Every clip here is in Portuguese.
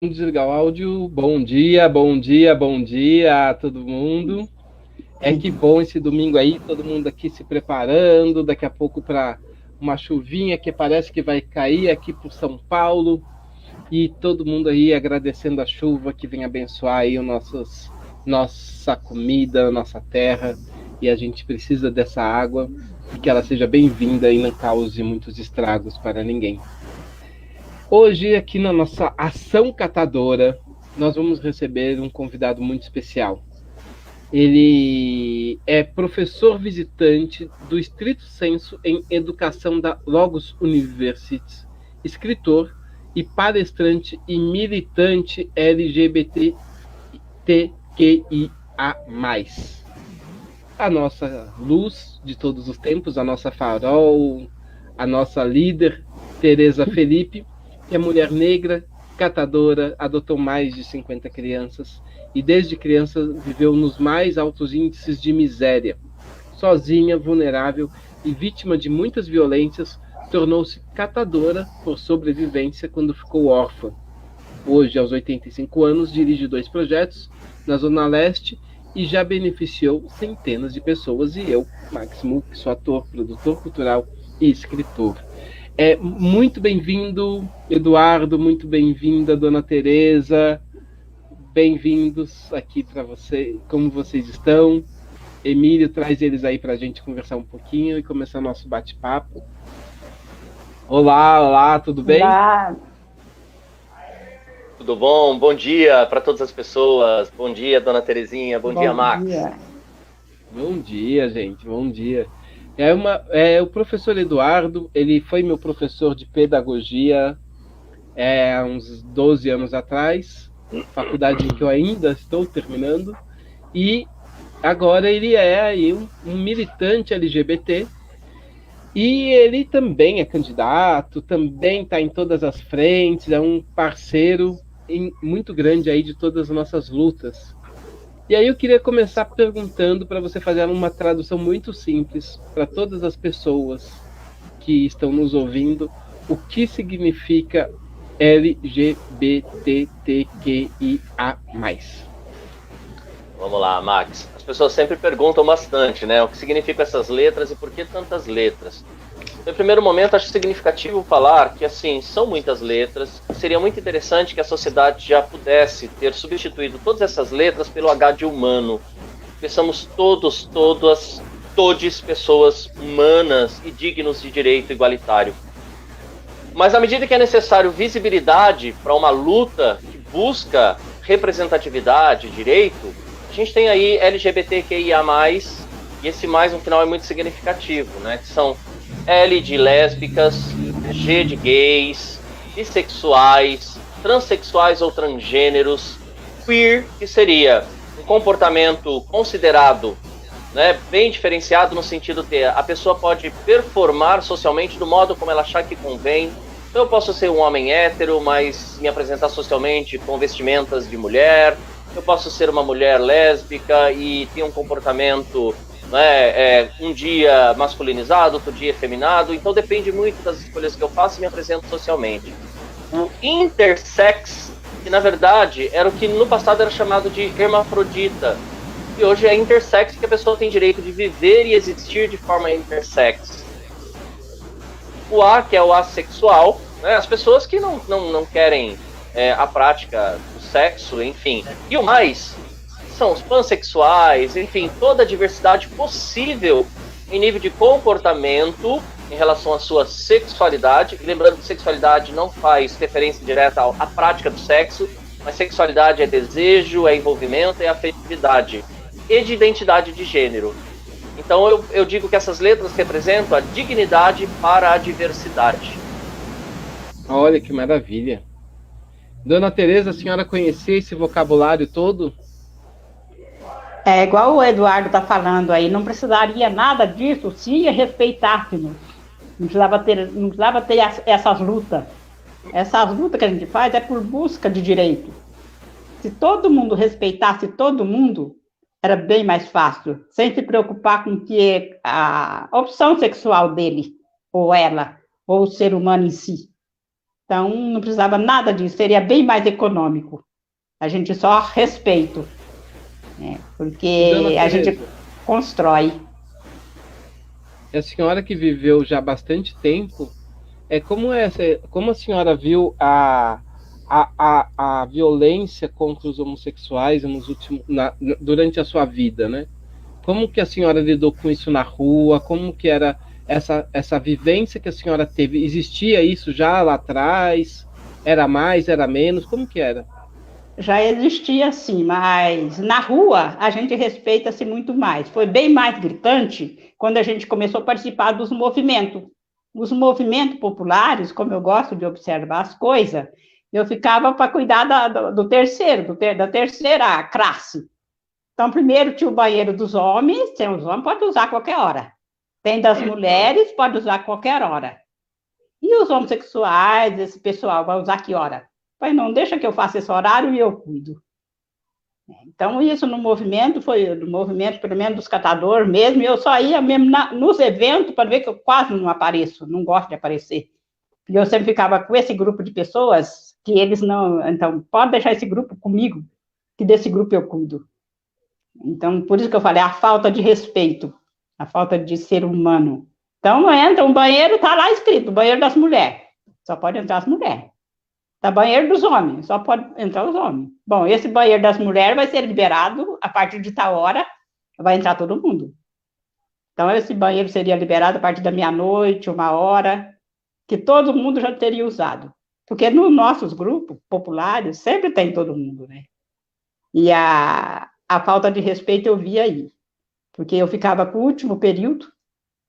Desligar o áudio. Bom dia, bom dia, bom dia a todo mundo. Que bom esse domingo aí, todo mundo aqui se preparando, daqui a pouco para uma chuvinha que parece que vai cair aqui por São Paulo, e todo mundo aí agradecendo a chuva que vem abençoar aí nossa comida, nossa terra, e a gente precisa dessa água e que ela seja bem-vinda e não cause muitos estragos para ninguém. Hoje, aqui na nossa ação catadora, nós vamos receber um convidado muito especial. Ele é professor visitante do Estrito Senso em Educação da Logos University, escritor e palestrante e militante LGBTQIA+. A nossa luz de todos os tempos, a nossa farol, a nossa líder, Tereza Felipe, que é mulher negra, catadora, adotou mais de 50 crianças e desde criança viveu nos mais altos índices de miséria. Sozinha, vulnerável e vítima de muitas violências, tornou-se catadora por sobrevivência quando ficou órfã. Hoje, aos 85 anos, dirige 2 projetos na Zona Leste e já beneficiou centenas de pessoas, e eu, Máximo, que sou ator, produtor cultural e escritor. Muito bem-vindo, Eduardo, muito bem-vinda, Dona Tereza, bem-vindos aqui para você, como vocês estão? Emílio, traz eles aí para a gente conversar um pouquinho e começar nosso bate-papo. Olá, olá, tudo bem? Olá, Tudo bom? Bom dia para todas as pessoas. Bom dia, dona Terezinha. Bom dia, bom Max. dia. Bom dia, gente, bom dia. O professor Eduardo, ele foi meu professor de pedagogia há uns 12 anos atrás, faculdade que eu ainda estou terminando, e agora ele é aí um militante LGBT, e ele também é candidato, também está em todas as frentes, é um parceiro muito grande aí de todas as nossas lutas. E aí eu queria começar perguntando para você fazer uma tradução muito simples para todas as pessoas que estão nos ouvindo, o que significa LGBTQIA+. Vamos lá, Max. As pessoas sempre perguntam bastante, né? O que significam essas letras e por que tantas letras? No primeiro momento, acho significativo falar que, assim, são muitas letras. Seria muito interessante que a sociedade já pudesse ter substituído todas essas letras pelo H de humano. Porque somos todos, todes pessoas humanas e dignos de direito igualitário. Mas à medida que é necessário visibilidade para uma luta que busca representatividade, direito, a gente tem aí LGBTQIA+, e esse mais no final é muito significativo, né? Que são L de lésbicas, G de gays, bissexuais, transexuais ou transgêneros, queer, que seria um comportamento considerado, né, bem diferenciado no sentido de a pessoa pode performar socialmente do modo como ela achar que convém. Então eu posso ser um homem hétero, mas me apresentar socialmente com vestimentas de mulher. Eu posso ser uma mulher lésbica e ter um comportamento, né, um dia masculinizado, outro dia efeminado. Então depende muito das escolhas que eu faço e me apresento socialmente. O intersex, que na verdade era o que no passado era chamado de hermafrodita, e hoje é intersex, porque a pessoa tem direito de viver e existir de forma intersex. O A, que é o assexual, né, as pessoas que não querem a prática do sexo, enfim. E o mais são os pansexuais, enfim, toda a diversidade possível em nível de comportamento em relação à sua sexualidade. E lembrando que sexualidade não faz referência direta à prática do sexo, mas sexualidade é desejo, é envolvimento, é afetividade e de identidade de gênero. Então eu digo que essas letras representam a dignidade para a diversidade. Olha que maravilha. Dona Tereza, a senhora conhecia esse vocabulário todo? É igual o Eduardo está falando aí, não precisaria nada disso se respeitássemos. Não precisava ter essas lutas. Essas lutas que a gente faz é por busca de direito. Se todo mundo respeitasse todo mundo, era bem mais fácil, sem se preocupar com que a opção sexual dele, ou ela, ou o ser humano em si. Então, não precisava nada disso, seria bem mais econômico. A gente só respeito, né? Porque a gente constrói. A senhora que viveu já há bastante tempo, como a senhora viu a violência contra os homossexuais durante a sua vida, né? Como que a senhora lidou com isso na rua? Como que era essa vivência que a senhora teve? Existia isso já lá atrás? Era mais, era menos? Como que era? Já existia sim, mas na rua a gente respeita-se muito mais. Foi bem mais gritante quando a gente começou a participar dos movimentos. Os movimentos populares, como eu gosto de observar as coisas, eu ficava para cuidar do terceiro, da terceira classe. Então, primeiro tinha o banheiro dos homens, tem os homens, pode usar a qualquer hora. Tem das mulheres, pode usar a qualquer hora. E os homossexuais, esse pessoal, vai usar que hora? Pai, não deixa que eu faça esse horário e eu cuido. Então, isso no movimento, foi no movimento, pelo menos dos catadores mesmo, eu só ia mesmo nos eventos para ver que eu quase não apareço, não gosto de aparecer. E eu sempre ficava com esse grupo de pessoas que eles não... Então, pode deixar esse grupo comigo, que desse grupo eu cuido. Então, por isso que eu falei, a falta de respeito, a falta de ser humano. Então, entra um banheiro, está lá escrito, banheiro das mulheres. Só pode entrar as mulheres. Tá banheiro dos homens, só pode entrar os homens. Bom, esse banheiro das mulheres vai ser liberado a partir de tal hora, vai entrar todo mundo. Então, esse banheiro seria liberado a partir da meia-noite, 1 hora, que todo mundo já teria usado. Porque nos nossos grupos populares, sempre tem todo mundo, né? E a falta de respeito eu via aí. Porque eu ficava com o último período,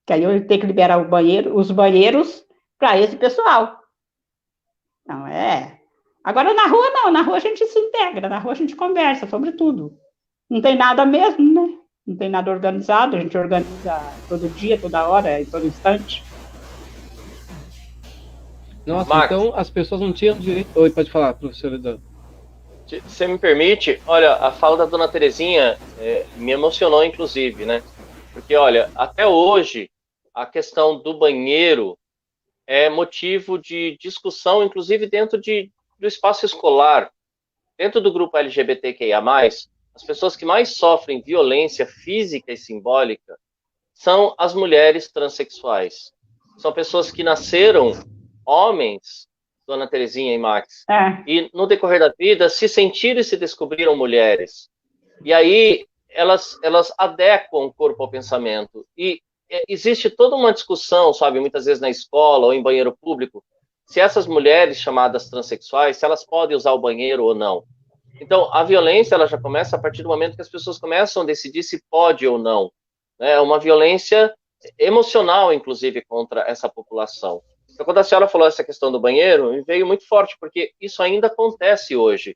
que aí eu ia ter que liberar os banheiros para esse pessoal. Não, é. Agora, na rua, não. Na rua a gente se integra, na rua a gente conversa sobre tudo. Não tem nada mesmo, né? Não tem nada organizado, a gente organiza todo dia, toda hora, em todo instante. Nossa, Max, então as pessoas não tinham direito... Oi, pode falar, professor Eduardo. Se você me permite, olha, a fala da dona Terezinha me emocionou, inclusive, né? Porque, olha, até hoje, a questão do banheiro é motivo de discussão, inclusive dentro do espaço escolar. Dentro do grupo LGBTQIA+, as pessoas que mais sofrem violência física e simbólica são as mulheres transexuais. São pessoas que nasceram homens, dona Terezinha e Max, e no decorrer da vida se sentiram e se descobriram mulheres. E aí elas adequam o corpo ao pensamento. E existe toda uma discussão, sabe, muitas vezes na escola ou em banheiro público, se essas mulheres chamadas transexuais, se elas podem usar o banheiro ou não. Então, a violência ela já começa a partir do momento que as pessoas começam a decidir se pode ou não. É uma violência emocional, inclusive, contra essa população. Então, quando a senhora falou essa questão do banheiro, me veio muito forte, porque isso ainda acontece hoje.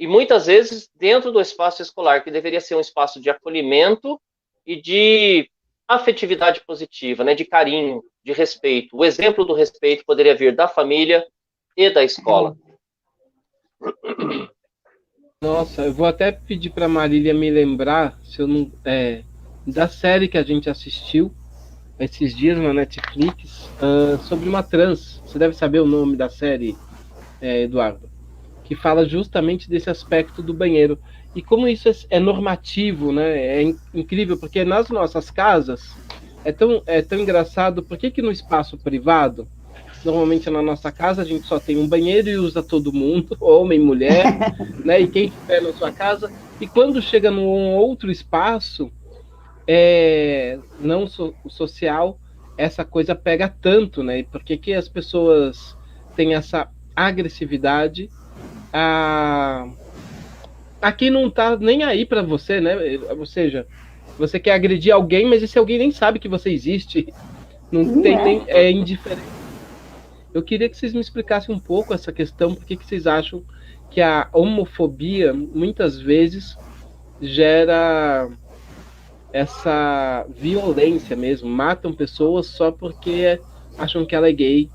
E muitas vezes dentro do espaço escolar, que deveria ser um espaço de acolhimento e de afetividade positiva, né, de carinho, de respeito. O exemplo do respeito poderia vir da família e da escola. Nossa, eu vou até pedir para a Marília me lembrar, se eu não, da série que a gente assistiu esses dias na Netflix, sobre uma trans. Você deve saber o nome da série, Eduardo, que fala justamente desse aspecto do banheiro. E como isso é normativo, né? É incrível, porque nas nossas casas é tão engraçado. Por que no espaço privado, normalmente na nossa casa a gente só tem um banheiro e usa todo mundo, homem, mulher, né? E quem estiver na sua casa. E quando chega num outro espaço, não social, essa coisa pega tanto, né? Por que as pessoas têm essa agressividade a quem não tá nem aí para você, né? Ou seja, você quer agredir alguém, mas esse alguém nem sabe que você existe. Não tem nem, é indiferente. Eu queria que vocês me explicassem um pouco essa questão, por que vocês acham que a homofobia muitas vezes gera essa violência mesmo, matam pessoas só porque acham que ela é gay.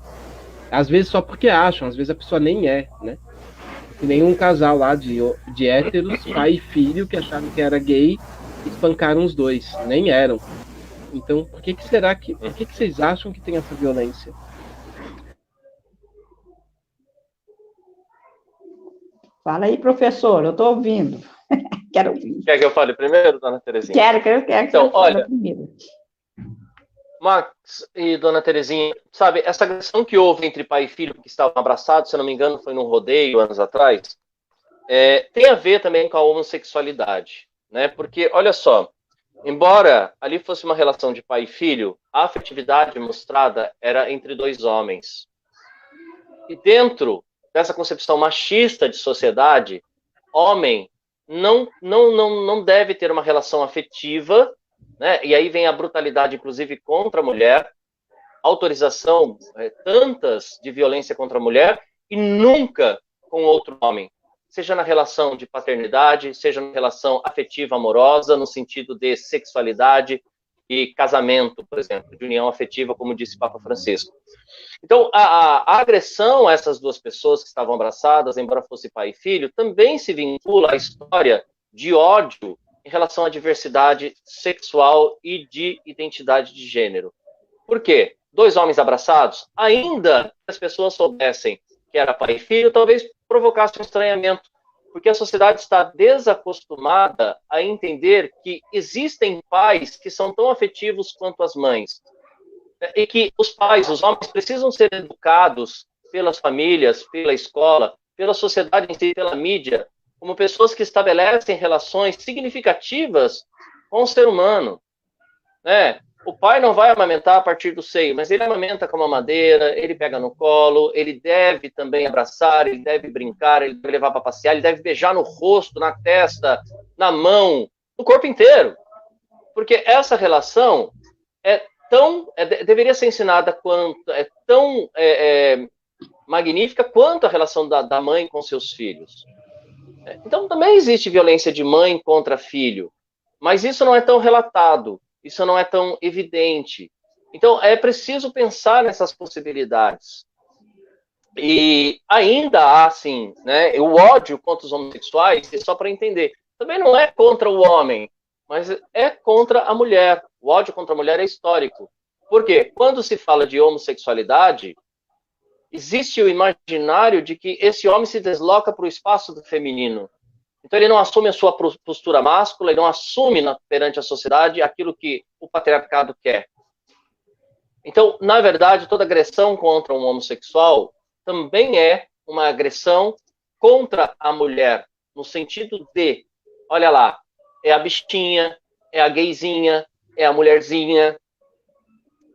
Às vezes só porque acham, às vezes a pessoa nem é, né? E nenhum casal lá de héteros, pai e filho, que achavam que era gay, espancaram os dois, nem eram. Então, por que vocês acham que tem essa violência? Fala aí, professor, eu estou ouvindo. Quero ouvir. Quer que eu fale primeiro, dona Terezinha? Quero Então, que você fale olha, primeiro. Max e dona Terezinha, sabe, essa agressão que houve entre pai e filho, que estavam abraçados, se eu não me engano, foi num rodeio anos atrás, tem a ver também com a homossexualidade, né? Porque, olha só, embora ali fosse uma relação de pai e filho, a afetividade mostrada era entre dois homens. E dentro dessa concepção machista de sociedade, homem não deve ter uma relação afetiva, né? E aí vem a brutalidade, inclusive, contra a mulher, autorização tantas de violência contra a mulher, e nunca com outro homem. Seja na relação de paternidade, seja na relação afetiva amorosa, no sentido de sexualidade e casamento, por exemplo, de união afetiva, como disse Papa Francisco. Então, a agressão a essas duas pessoas que estavam abraçadas, embora fosse pai e filho, também se vincula à história de ódio em relação à diversidade sexual e de identidade de gênero. Por quê? Dois homens abraçados, ainda que as pessoas soubessem que era pai e filho, talvez provocasse um estranhamento, porque a sociedade está desacostumada a entender que existem pais que são tão afetivos quanto as mães, e que os pais, os homens, precisam ser educados pelas famílias, pela escola, pela sociedade em si, pela mídia, como pessoas que estabelecem relações significativas com o ser humano, né? O pai não vai amamentar a partir do seio, mas ele amamenta com a mamadeira, ele pega no colo, ele deve também abraçar, ele deve brincar, ele deve levar para passear, ele deve beijar no rosto, na testa, na mão, no corpo inteiro. Porque essa relação deveria ser ensinada tão magnífica quanto a relação da mãe com seus filhos. Então, também existe violência de mãe contra filho, mas isso não é tão relatado, isso não é tão evidente. Então, é preciso pensar nessas possibilidades. E ainda há, assim, né, o ódio contra os homossexuais, só para entender, também não é contra o homem, mas é contra a mulher. O ódio contra a mulher é histórico. Por quê? Quando se fala de homossexualidade, existe o imaginário de que esse homem se desloca para o espaço do feminino. Então ele não assume a sua postura máscula, ele não assume perante a sociedade aquilo que o patriarcado quer. Então, na verdade, toda agressão contra um homossexual também é uma agressão contra a mulher, no sentido de, olha lá, é a bichinha, é a gayzinha, é a mulherzinha,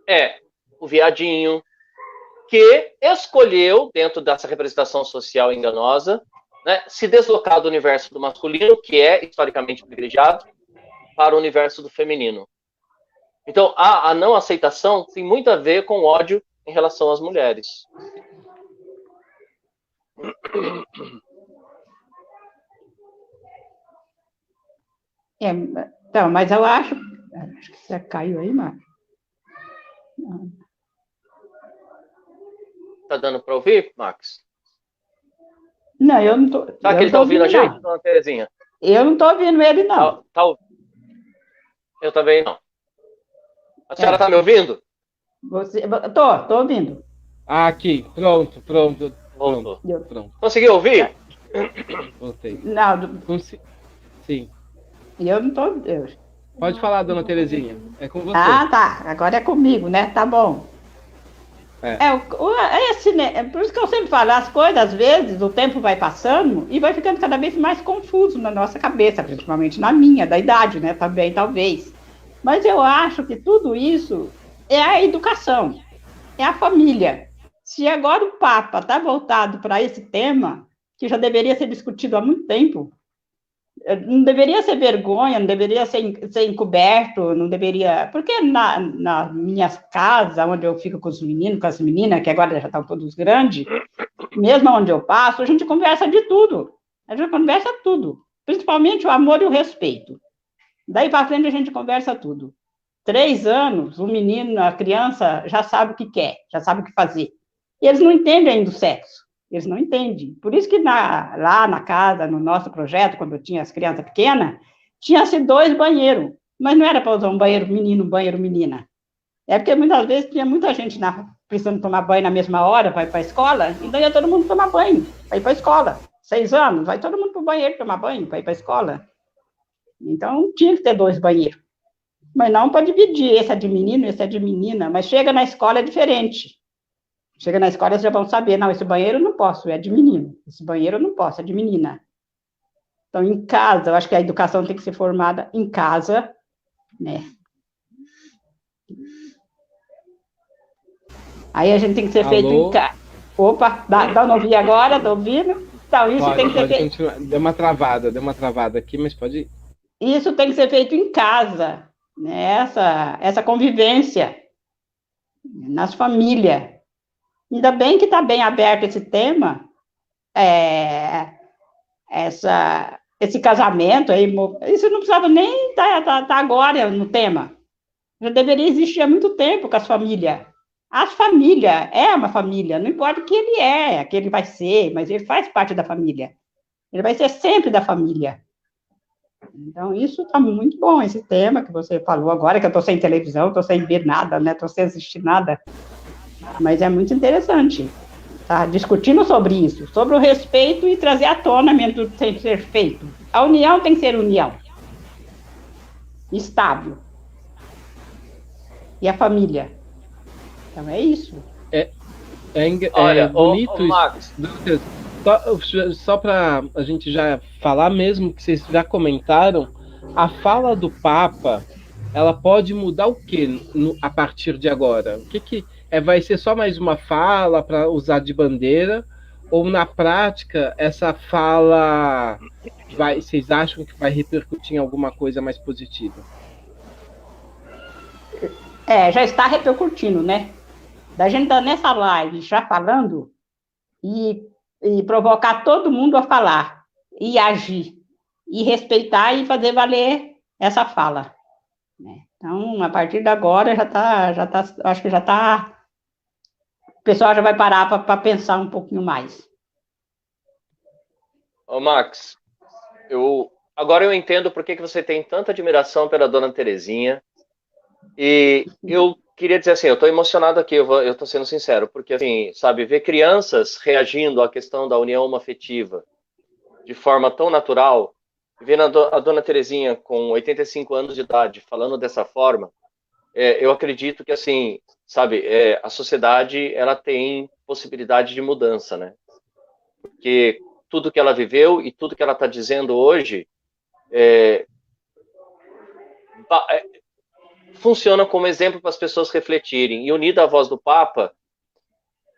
é o viadinho, que escolheu, dentro dessa representação social enganosa, né, se deslocar do universo do masculino, que é historicamente privilegiado, para o universo do feminino. Então, a não aceitação tem muito a ver com ódio em relação às mulheres. Então, mas eu acho que você caiu aí, Márcio. Tá dando para ouvir, Max? Não, eu não tô. Tá que ele tá ouvindo a gente, dona Terezinha? Eu não tô ouvindo ele, não. Eu também não. A senhora tá me ouvindo? Tô ouvindo. Aqui, pronto. Voltou. Pronto. Conseguiu ouvir? Voltei. Não. Sim. Eu não tô. Pode falar, dona Terezinha. É com você. Ah, tá. Agora é comigo, né? Tá bom. Por isso que eu sempre falo, as coisas, às vezes, o tempo vai passando e vai ficando cada vez mais confuso na nossa cabeça, principalmente na minha, da idade, né? Também, talvez. Mas eu acho que tudo isso é a educação, é a família. Se agora o Papa está voltado para esse tema, que já deveria ser discutido há muito tempo, não deveria ser vergonha, não deveria ser encoberto, não deveria... Porque na minha casa, onde eu fico com os meninos, com as meninas, que agora já estão todos grandes, mesmo onde eu passo, a gente conversa de tudo. A gente conversa tudo. Principalmente o amor e o respeito. Daí para frente a gente conversa tudo. 3 anos, o menino, a criança já sabe o que quer, já sabe o que fazer. E eles não entendem ainda o sexo. Eles não entendem. Por isso que lá na casa, no nosso projeto, quando eu tinha as crianças pequenas, tinha-se 2 banheiros. Mas não era para usar um banheiro menino, um banheiro menina. É porque muitas vezes tinha muita gente precisando tomar banho na mesma hora para ir para a escola, então ia todo mundo tomar banho para ir para a escola. 6 anos, vai todo mundo para o banheiro tomar banho, para ir para a escola. Então, tinha que ter 2 banheiros. Mas não para dividir, esse é de menino, esse é de menina. Mas chega na escola é diferente. Chega na escola, eles já vão saber, não, esse banheiro eu não posso, é de menino. Esse banheiro eu não posso, é de menina. Então, em casa, eu acho que a educação tem que ser formada em casa, né? Aí a gente tem que ser feito em casa. Opa, dá não ouvir agora, tô ouvindo? Então, isso tem que ser feito. Continuar. Deu uma travada aqui, mas pode ir. Isso tem que ser feito em casa, né? Essa convivência nas famílias. Ainda bem que está bem aberto esse tema, esse casamento aí, isso não precisava nem estar agora no tema. Já deveria existir há muito tempo com as famílias. As famílias, é uma família, não importa o que ele é, que ele vai ser, mas ele faz parte da família. Ele vai ser sempre da família. Então, isso está muito bom, esse tema que você falou agora, que eu estou sem televisão, estou sem ver nada, né? Estou sem assistir nada. Mas é muito interessante, tá? Discutindo sobre isso, sobre o respeito e trazer à tona mesmo tudo que tem que ser feito. A união tem que ser união. Estável. E a família. Então é isso. Olha, bonito Max. Só para a gente já falar mesmo, que vocês já comentaram, a fala do Papa, ela pode mudar o quê a partir de agora? O que vai ser só mais uma fala para usar de bandeira? Ou na prática, essa fala vocês acham que vai repercutir em alguma coisa mais positiva? Já está repercutindo, né? Da gente estar nessa live já falando e provocar todo mundo a falar, e agir, e respeitar e fazer valer essa fala. Né? Então, a partir de agora, acho que já está, o pessoal já vai parar para pensar um pouquinho mais. Ô, Max, agora eu entendo por que você tem tanta admiração pela Dona Terezinha, e eu queria dizer assim, eu estou emocionado aqui, eu estou sendo sincero, porque, assim, sabe, ver crianças reagindo à questão da união homoafetiva de forma tão natural, vendo a Dona Terezinha com 85 anos de idade falando dessa forma, eu acredito que, assim, sabe, a sociedade, ela tem possibilidade de mudança, né? Porque tudo que ela viveu e tudo que ela está dizendo hoje funciona como exemplo para as pessoas refletirem. E unida à voz do Papa,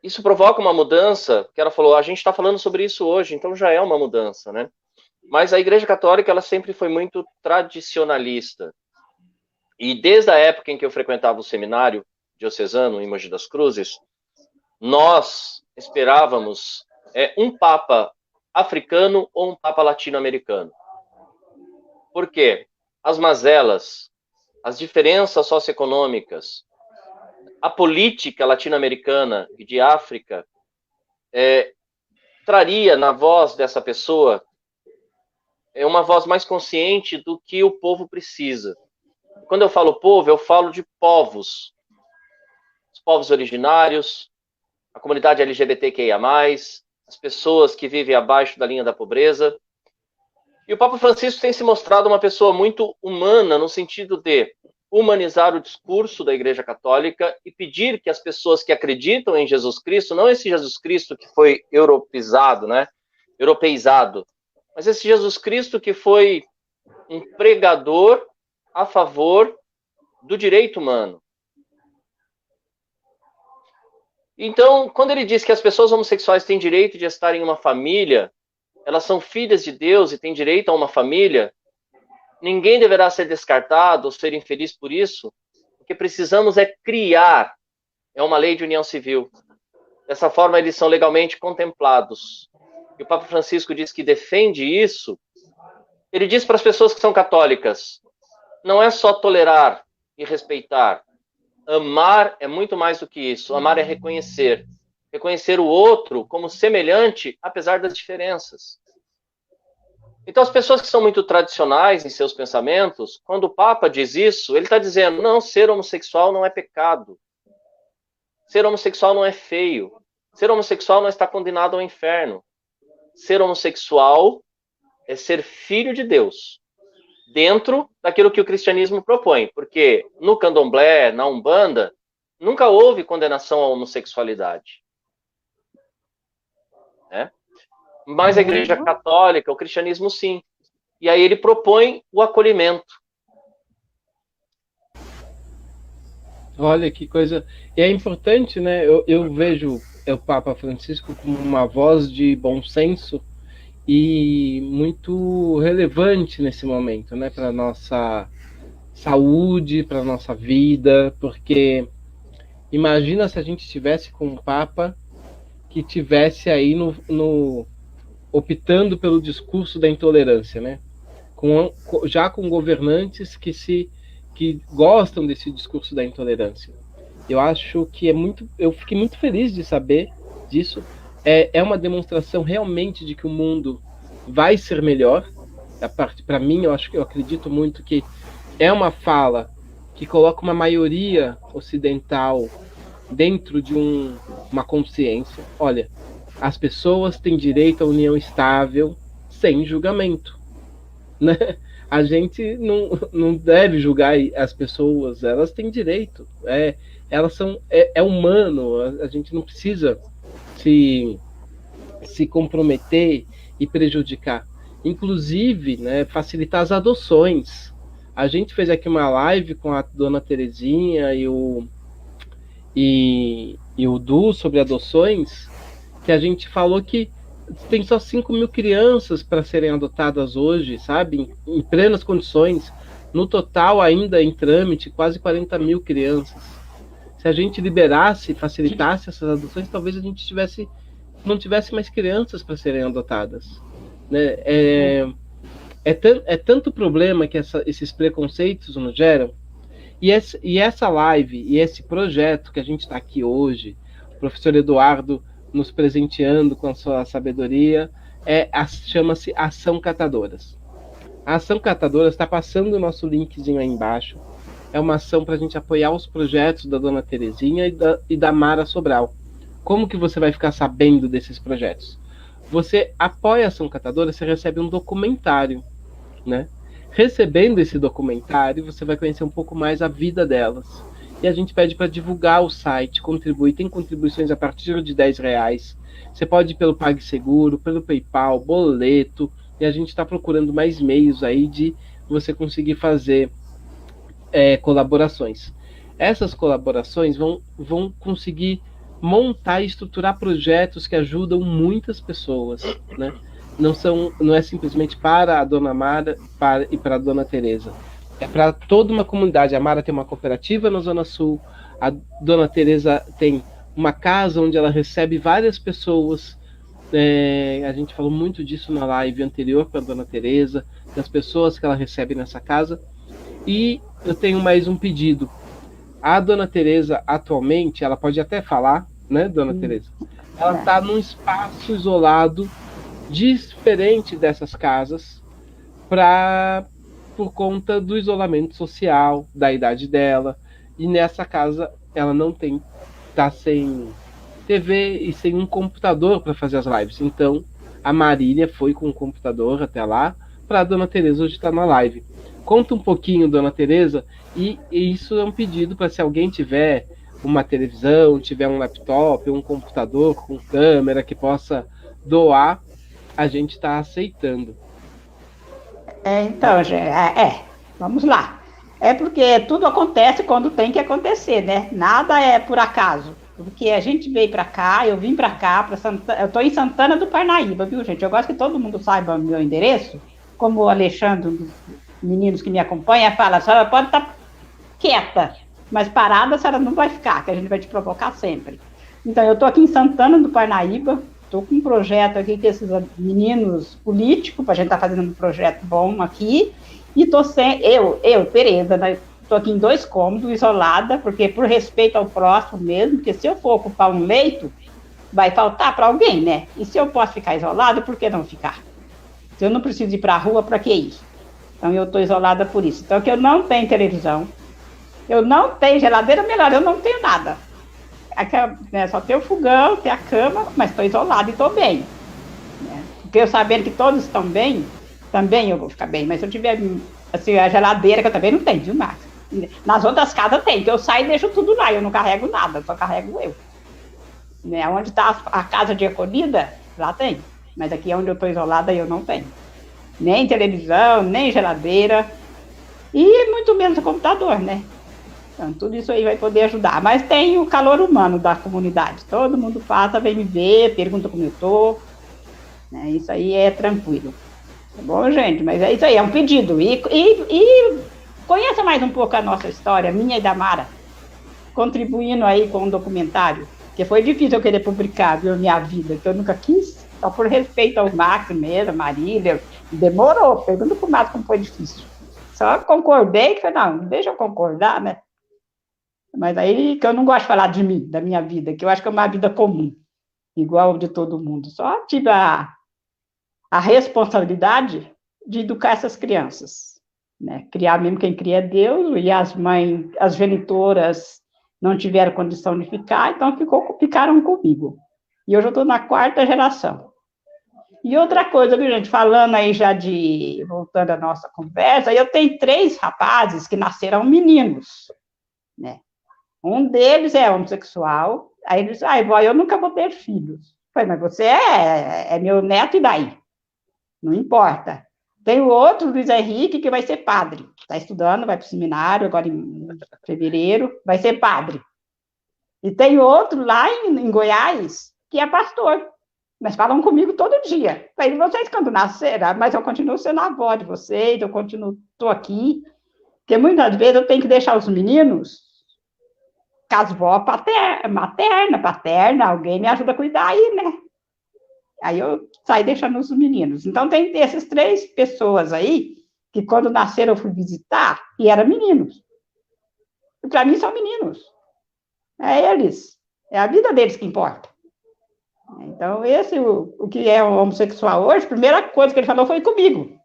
isso provoca uma mudança, que ela falou, a gente está falando sobre isso hoje, então já é uma mudança, né? Mas a Igreja Católica, ela sempre foi muito tradicionalista. E desde a época em que eu frequentava o seminário diocesano em Mogi das Cruzes, nós esperávamos um Papa africano ou um Papa latino-americano. Por quê? As mazelas, as diferenças socioeconômicas, a política latino-americana e de África traria na voz dessa pessoa uma voz mais consciente do que o povo precisa. Quando eu falo povo, eu falo de povos. Os povos originários, a comunidade LGBTQIA+, as pessoas que vivem abaixo da linha da pobreza. E o Papa Francisco tem se mostrado uma pessoa muito humana, no sentido de humanizar o discurso da Igreja Católica e pedir que as pessoas que acreditam em Jesus Cristo, não esse Jesus Cristo que foi europeizado, né? Europeizado, mas esse Jesus Cristo que foi um pregador a favor do direito humano. Então, quando ele diz que as pessoas homossexuais têm direito de estar em uma família, elas são filhas de Deus e têm direito a uma família, ninguém deverá ser descartado ou ser infeliz por isso. O que precisamos é criar uma lei de união civil. Dessa forma, eles são legalmente contemplados. E o Papa Francisco diz que defende isso. Ele diz para as pessoas que são católicas, não é só tolerar e respeitar. Amar é muito mais do que isso. Amar é reconhecer. Reconhecer o outro como semelhante, apesar das diferenças. Então, as pessoas que são muito tradicionais em seus pensamentos, quando o Papa diz isso, ele está dizendo, não, ser homossexual não é pecado. Ser homossexual não é feio. Ser homossexual não está condenado ao inferno. ser homossexual é ser filho de Deus, dentro daquilo que o cristianismo propõe, porque no candomblé, na Umbanda, nunca houve condenação à homossexualidade. Né? Mas a Igreja Católica, o cristianismo, sim. E aí ele propõe o acolhimento. Olha que coisa. E é importante, né? Eu vejo o Papa Francisco como uma voz de bom senso e muito relevante nesse momento, né? Para nossa saúde, para nossa vida, porque imagina se a gente estivesse com um Papa que tivesse aí optando pelo discurso da intolerância, né? Já com governantes que gostam desse discurso da intolerância. Eu acho que eu fiquei muito feliz de saber disso. É uma demonstração realmente de que o mundo vai ser melhor. Para mim, eu acredito muito que é uma fala que coloca uma maioria ocidental dentro de uma consciência. Olha, as pessoas têm direito à união estável sem julgamento, né? A gente não deve julgar as pessoas, elas têm direito, elas são, humano, a gente não precisa se comprometer e prejudicar. Inclusive, né, facilitar as adoções. A gente fez aqui uma live com a dona Terezinha e o Du sobre adoções, que a gente falou que tem só 5.000 crianças para serem adotadas hoje, sabe? Em plenas condições. No total, ainda em trâmite, quase 40.000 crianças. Se a gente liberasse, facilitasse essas adoções, talvez a gente não tivesse mais crianças para serem adotadas. Né? É tanto problema que esses preconceitos nos geram. E essa live, e esse projeto que a gente está aqui hoje, o professor Eduardo nos presenteando com a sua sabedoria, chama-se Ação Catadoras. A Ação Catadoras está passando o nosso linkzinho aí embaixo. É uma ação para a gente apoiar os projetos da dona Terezinha e da Mara Sobral. Como que você vai ficar sabendo desses projetos? Você apoia a Ação Catadora, você recebe um documentário, né? Recebendo esse documentário, você vai conhecer um pouco mais a vida delas. E a gente pede para divulgar o site, contribuir. Tem contribuições a partir de R$10. Você pode ir pelo PagSeguro, pelo PayPal, boleto. E a gente está procurando mais meios aí de você conseguir fazer colaborações. Essas colaborações vão conseguir montar e estruturar projetos que ajudam muitas pessoas, né? Não é simplesmente para a dona Mara e para a dona Tereza. É para toda uma comunidade. A Mara tem uma cooperativa na Zona Sul, a dona Tereza tem uma casa onde ela recebe várias pessoas. A gente falou muito disso na live anterior com a dona Tereza, das pessoas que ela recebe nessa casa. E eu tenho mais um pedido. A dona Tereza, atualmente, ela pode até falar, né, dona Tereza? Ela está num espaço isolado, diferente dessas casas, por conta do isolamento social, da idade dela. E nessa casa ela está sem TV e sem um computador para fazer as lives. Então a Marília foi com o computador até lá, para a dona Tereza hoje estar na live. Conta um pouquinho, dona Tereza, e isso é um pedido para, se alguém tiver uma televisão, tiver um laptop, um computador com câmera que possa doar, a gente está aceitando. Então, vamos lá. É porque tudo acontece quando tem que acontecer, né? Nada é por acaso. Porque a gente veio para cá, eu vim para cá, eu estou em Santana do Parnaíba, viu, gente? Eu gosto que todo mundo saiba o meu endereço. Como o Alexandre, um dos meninos que me acompanha, fala: a senhora pode estar quieta, mas parada a senhora não vai ficar, que a gente vai te provocar sempre. Então, eu estou aqui em Santana do Parnaíba, estou com um projeto aqui com esses meninos políticos, para a gente estar fazendo um projeto bom aqui, e estou Tereza, né? Estou aqui em 2 cômodos, isolada, porque por respeito ao próximo mesmo, porque se eu for ocupar um leito, vai faltar para alguém, né? E se eu posso ficar isolada, por que não ficar? Se eu não preciso ir para a rua, para que ir? Então, eu estou isolada por isso. Então, que eu não tenho televisão, eu não tenho geladeira, melhor, eu não tenho nada. Só tenho o fogão, tenho a cama, mas estou isolada e estou bem. Né? Porque eu sabendo que todos estão bem, também eu vou ficar bem. Mas se eu tiver assim, a geladeira, que eu também não tenho, viu, Márcio? Nas outras casas tem, que eu saio e deixo tudo lá, eu não carrego nada, só carrego eu. Né? Onde está a casa de acolhida, lá tem. Mas aqui onde eu estou isolada, eu não tenho. Nem televisão, nem geladeira. E muito menos computador, né? Então, tudo isso aí vai poder ajudar. Mas tem o calor humano da comunidade. Todo mundo passa, vem me ver, pergunta como eu estou. Né? Isso aí é tranquilo. Tá bom, gente? Mas é isso aí, é um pedido. E conheça mais um pouco a nossa história, minha e da Mara, contribuindo aí com um documentário. Porque foi difícil eu querer publicar, viu, minha vida, que eu nunca quis, só por respeito ao Max mesmo, a Marília. Demorou, pergunta pro Max como foi difícil. Só concordei, que falei, não, deixa eu concordar, né? Mas aí que eu não gosto de falar de mim, da minha vida, que eu acho que é uma vida comum, igual de todo mundo. Só tive a responsabilidade de educar essas crianças, né? Criar mesmo quem cria é Deus, e as mães, as genitoras não tiveram condição de ficar, então ficaram comigo. E hoje eu estou na 4ª geração. E outra coisa, viu, gente, falando aí já voltando à nossa conversa, eu tenho 3 rapazes que nasceram meninos, né? Um deles é homossexual, aí ele disse, vó, eu nunca vou ter filhos. Eu falei, mas você é meu neto, e daí? Não importa. Tem o outro, Luiz Henrique, que vai ser padre. Está estudando, vai para o seminário, agora em fevereiro, vai ser padre. E tem outro lá em Goiás, que é pastor. Mas falam comigo todo dia. Falei, vocês quando nasceram, mas eu continuo sendo a avó de vocês, estou aqui. Porque muitas vezes eu tenho que deixar os meninos com as vó materna, paterna, alguém me ajuda a cuidar aí, né? Aí eu saí deixando os meninos. Então, tem essas 3 pessoas aí, que quando nasceram eu fui visitar, e eram meninos. E para mim são meninos. É eles. É a vida deles que importa. Então, o que é um homossexual hoje, a primeira coisa que ele falou foi comigo.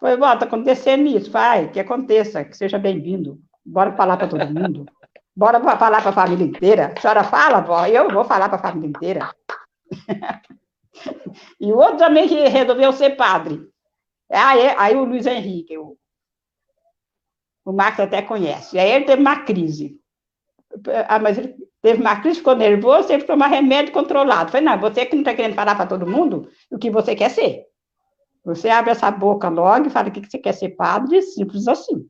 Foi, vó, tá acontecendo isso. Vai, que aconteça, que seja bem-vindo. Bora falar para todo mundo. Bora falar para a família inteira. A senhora fala, vó, eu vou falar para a família inteira. E o outro também que resolveu ser padre. Aí o Luiz Henrique, o Marcos até conhece. Aí ele teve uma crise. Mas ele teve uma crise, ficou nervoso, teve que tomar remédio controlado. Falei, não, você que não está querendo falar para todo mundo o que você quer ser. Você abre essa boca logo e fala o que você quer ser padre, simples assim.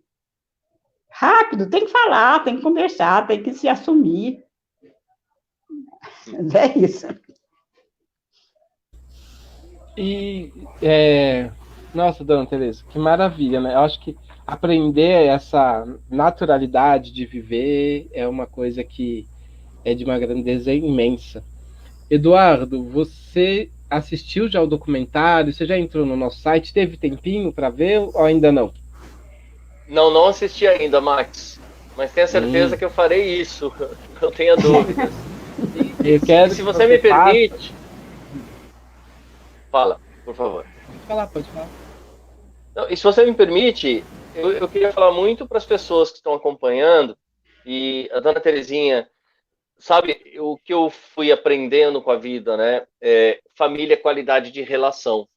Rápido, tem que falar, tem que conversar, tem que se assumir. É isso. E, nossa, dona Tereza, que maravilha, né? Eu acho que aprender essa naturalidade de viver é uma coisa que é de uma grandeza imensa. Eduardo, você assistiu já o documentário? Você já entrou no nosso site? Teve tempinho para ver ou ainda não? Não assisti ainda, Max. Mas tenha certeza que eu farei isso. Não tenha dúvidas. Eu quero se você me permite... Fala, por favor. Pode falar. Não, e se você me permite, eu queria falar muito para as pessoas que estão acompanhando, e a dona Terezinha, sabe, o que eu fui aprendendo com a vida, né? Família é qualidade de relação.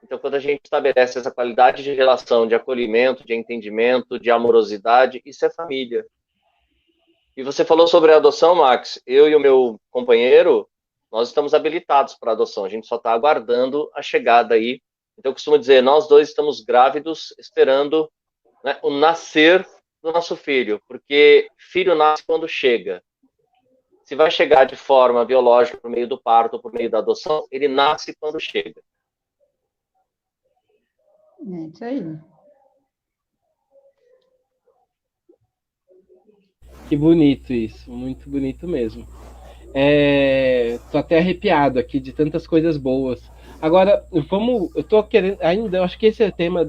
Então, quando a gente estabelece essa qualidade de relação, de acolhimento, de entendimento, de amorosidade, isso é família. E você falou sobre a adoção, Max. Eu e o meu companheiro, nós estamos habilitados para adoção. A gente só está aguardando a chegada aí. Então, eu costumo dizer, nós 2 estamos grávidos, esperando, né, o nascer do nosso filho. Porque filho nasce quando chega. Se vai chegar de forma biológica, por meio do parto, ou por meio da adoção, ele nasce quando chega. É isso aí. Que bonito isso, muito bonito mesmo. Tô até arrepiado aqui de tantas coisas boas. Agora, eu tô querendo, ainda, eu acho que esse é o tema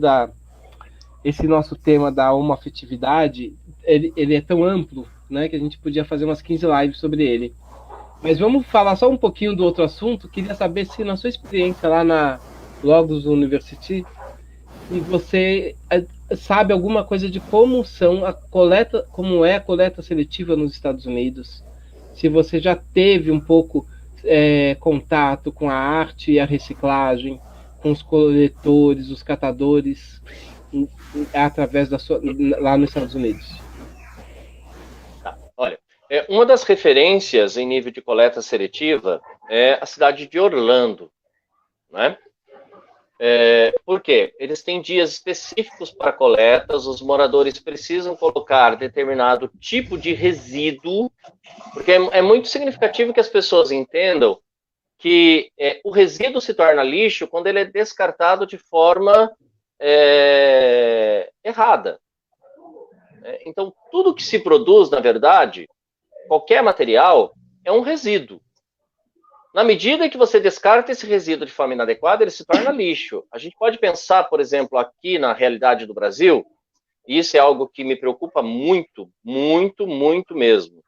esse nosso tema da homoafetividade, ele é tão amplo, né, que a gente podia fazer umas 15 lives sobre ele. Mas vamos falar só um pouquinho do outro assunto. Queria saber se na sua experiência lá na Logos University, e você sabe alguma coisa de como é a coleta seletiva nos Estados Unidos? Se você já teve um pouco, contato com a arte e a reciclagem, com os coletores, os catadores, através lá nos Estados Unidos? Olha, uma das referências em nível de coleta seletiva é a cidade de Orlando, né? Por quê? Eles têm dias específicos para coletas, os moradores precisam colocar determinado tipo de resíduo, porque é muito significativo que as pessoas entendam que o resíduo se torna lixo quando ele é descartado de forma errada. Então, tudo que se produz, na verdade, qualquer material, é um resíduo. Na medida que você descarta esse resíduo de forma inadequada, ele se torna lixo. A gente pode pensar, por exemplo, aqui na realidade do Brasil, e isso é algo que me preocupa muito, muito, muito mesmo.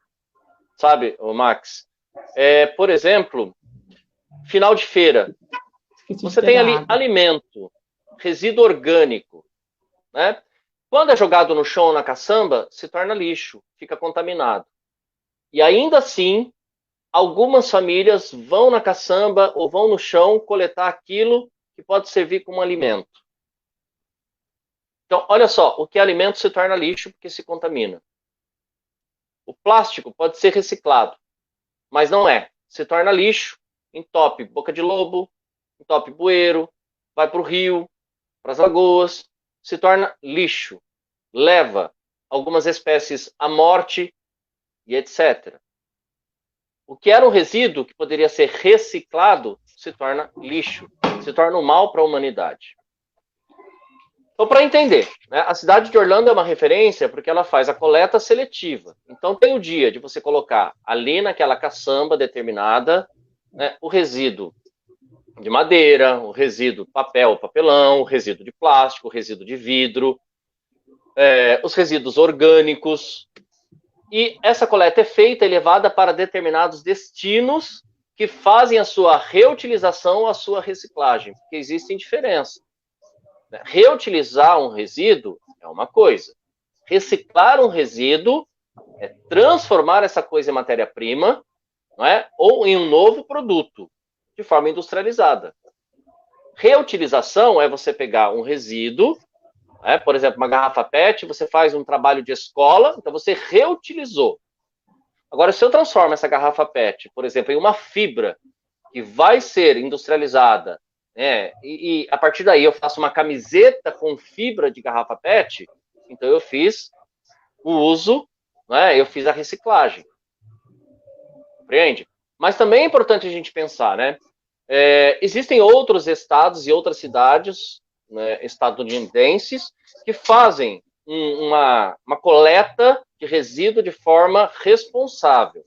Sabe, Max? Por exemplo, final de feira. Você tem ali alimento, resíduo orgânico, né? Quando é jogado no chão ou na caçamba, se torna lixo, fica contaminado. E ainda assim, algumas famílias vão na caçamba ou vão no chão coletar aquilo que pode servir como alimento. Então, olha só, o que é alimento se torna lixo porque se contamina. O plástico pode ser reciclado, mas não é. Se torna lixo, entope boca de lobo, entope bueiro, vai para o rio, para as lagoas, se torna lixo, leva algumas espécies à morte e etc. O que era um resíduo que poderia ser reciclado se torna lixo, se torna um mal para a humanidade. Então, para entender, né, a cidade de Orlando é uma referência porque ela faz a coleta seletiva. Então, tem o dia de você colocar ali naquela caçamba determinada, né, o resíduo de madeira, o resíduo de papel, papelão, o resíduo de plástico, o resíduo de vidro, os resíduos orgânicos. E essa coleta é feita e levada para determinados destinos que fazem a sua reutilização ou a sua reciclagem, porque existem diferenças. Reutilizar um resíduo é uma coisa. Reciclar um resíduo é transformar essa coisa em matéria-prima, não é? Ou em um novo produto, de forma industrializada. Reutilização é você pegar um resíduo, por exemplo, uma garrafa PET, você faz um trabalho de escola, então você reutilizou. Agora, se eu transformo essa garrafa PET, por exemplo, em uma fibra que vai ser industrializada, e a partir daí eu faço uma camiseta com fibra de garrafa PET, então eu fiz o uso, eu fiz a reciclagem. Compreende? Mas também é importante a gente pensar, existem outros estados e outras cidades, estadunidenses, que fazem uma coleta de resíduo de forma responsável.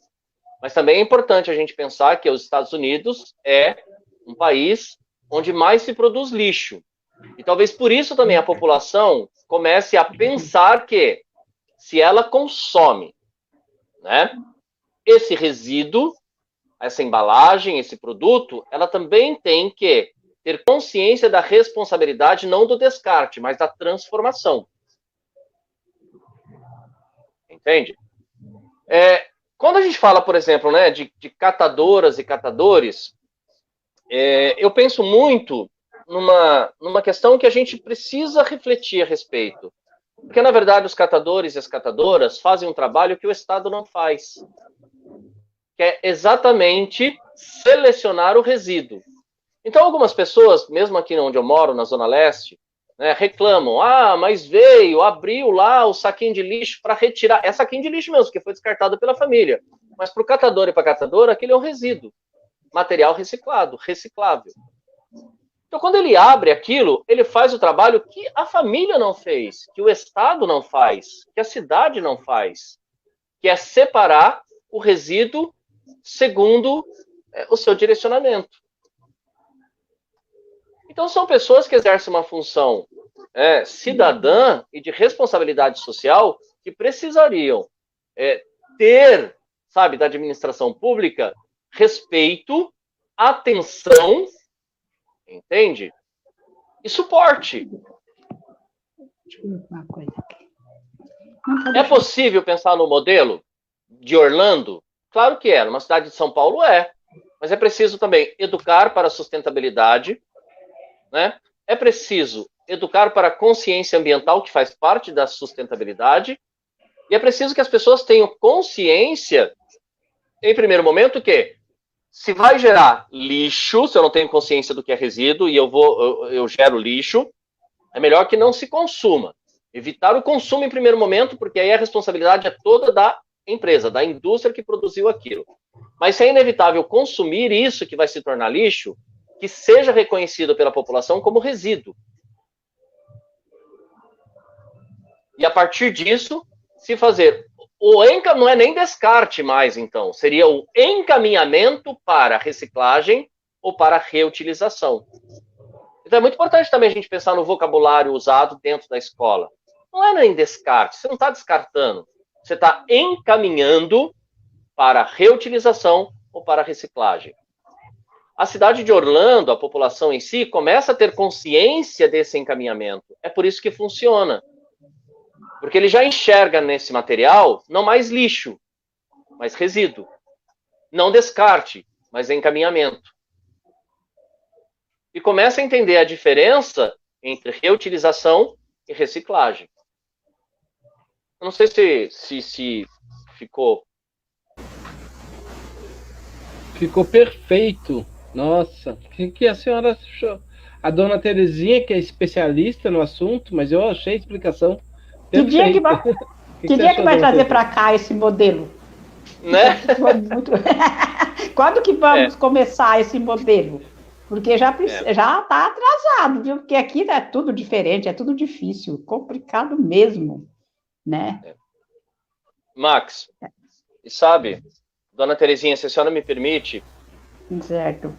Mas também é importante a gente pensar que os Estados Unidos é um país onde mais se produz lixo. E talvez por isso também a população comece a pensar que, se ela consome, esse resíduo, essa embalagem, esse produto, ela também tem que ter consciência da responsabilidade, não do descarte, mas da transformação. Entende? Quando a gente fala, por exemplo, de catadoras e catadores, eu penso muito numa questão que a gente precisa refletir a respeito. Porque, na verdade, os catadores e as catadoras fazem um trabalho que o Estado não faz, que é exatamente selecionar o resíduo. Então, algumas pessoas, mesmo aqui onde eu moro, na Zona Leste, reclamam, mas abriu lá o saquinho de lixo para retirar. É saquinho de lixo mesmo, que foi descartado pela família. Mas para o catador e para a catadora, aquele é um resíduo. Material reciclado, reciclável. Então, quando ele abre aquilo, ele faz o trabalho que a família não fez, que o Estado não faz, que a cidade não faz, que é separar o resíduo segundo o seu direcionamento. Então, são pessoas que exercem uma função cidadã e de responsabilidade social que precisariam ter, da administração pública, respeito, atenção, entende? E suporte. Uma coisa aqui. É possível pensar no modelo de Orlando? Claro que é. Numa cidade de São Paulo mas é preciso também educar para a sustentabilidade, né? É preciso educar para a consciência ambiental, que faz parte da sustentabilidade, e é preciso que as pessoas tenham consciência, em primeiro momento, que se vai gerar lixo, se eu não tenho consciência do que é resíduo e eu gero lixo, é melhor que não se consuma. Evitar o consumo em primeiro momento, porque aí a responsabilidade é toda da empresa, da indústria que produziu aquilo. Mas se é inevitável consumir isso que vai se tornar lixo, que seja reconhecido pela população como resíduo. E a partir disso, se fazer... não é nem descarte mais, então. Seria o encaminhamento para reciclagem ou para reutilização. Então é muito importante também a gente pensar no vocabulário usado dentro da escola. Não é nem descarte, você não está descartando. Você está encaminhando para reutilização ou para reciclagem. A cidade de Orlando, a população em si, começa a ter consciência desse encaminhamento. É por isso que funciona. Porque ele já enxerga nesse material não mais lixo, mas resíduo. Não descarte, mas encaminhamento. E começa a entender a diferença entre reutilização e reciclagem. Eu não sei se ficou... Ficou perfeito. Nossa, que a senhora achou? A dona Terezinha, que é especialista no assunto, mas eu achei a explicação Que dia que vai trazer para cá esse modelo? Né? Quando que vamos começar esse modelo? Porque já está atrasado, viu? Porque aqui é tudo diferente, é tudo difícil, complicado mesmo, né? Max, e sabe, dona Terezinha, se a senhora me permite... Certo.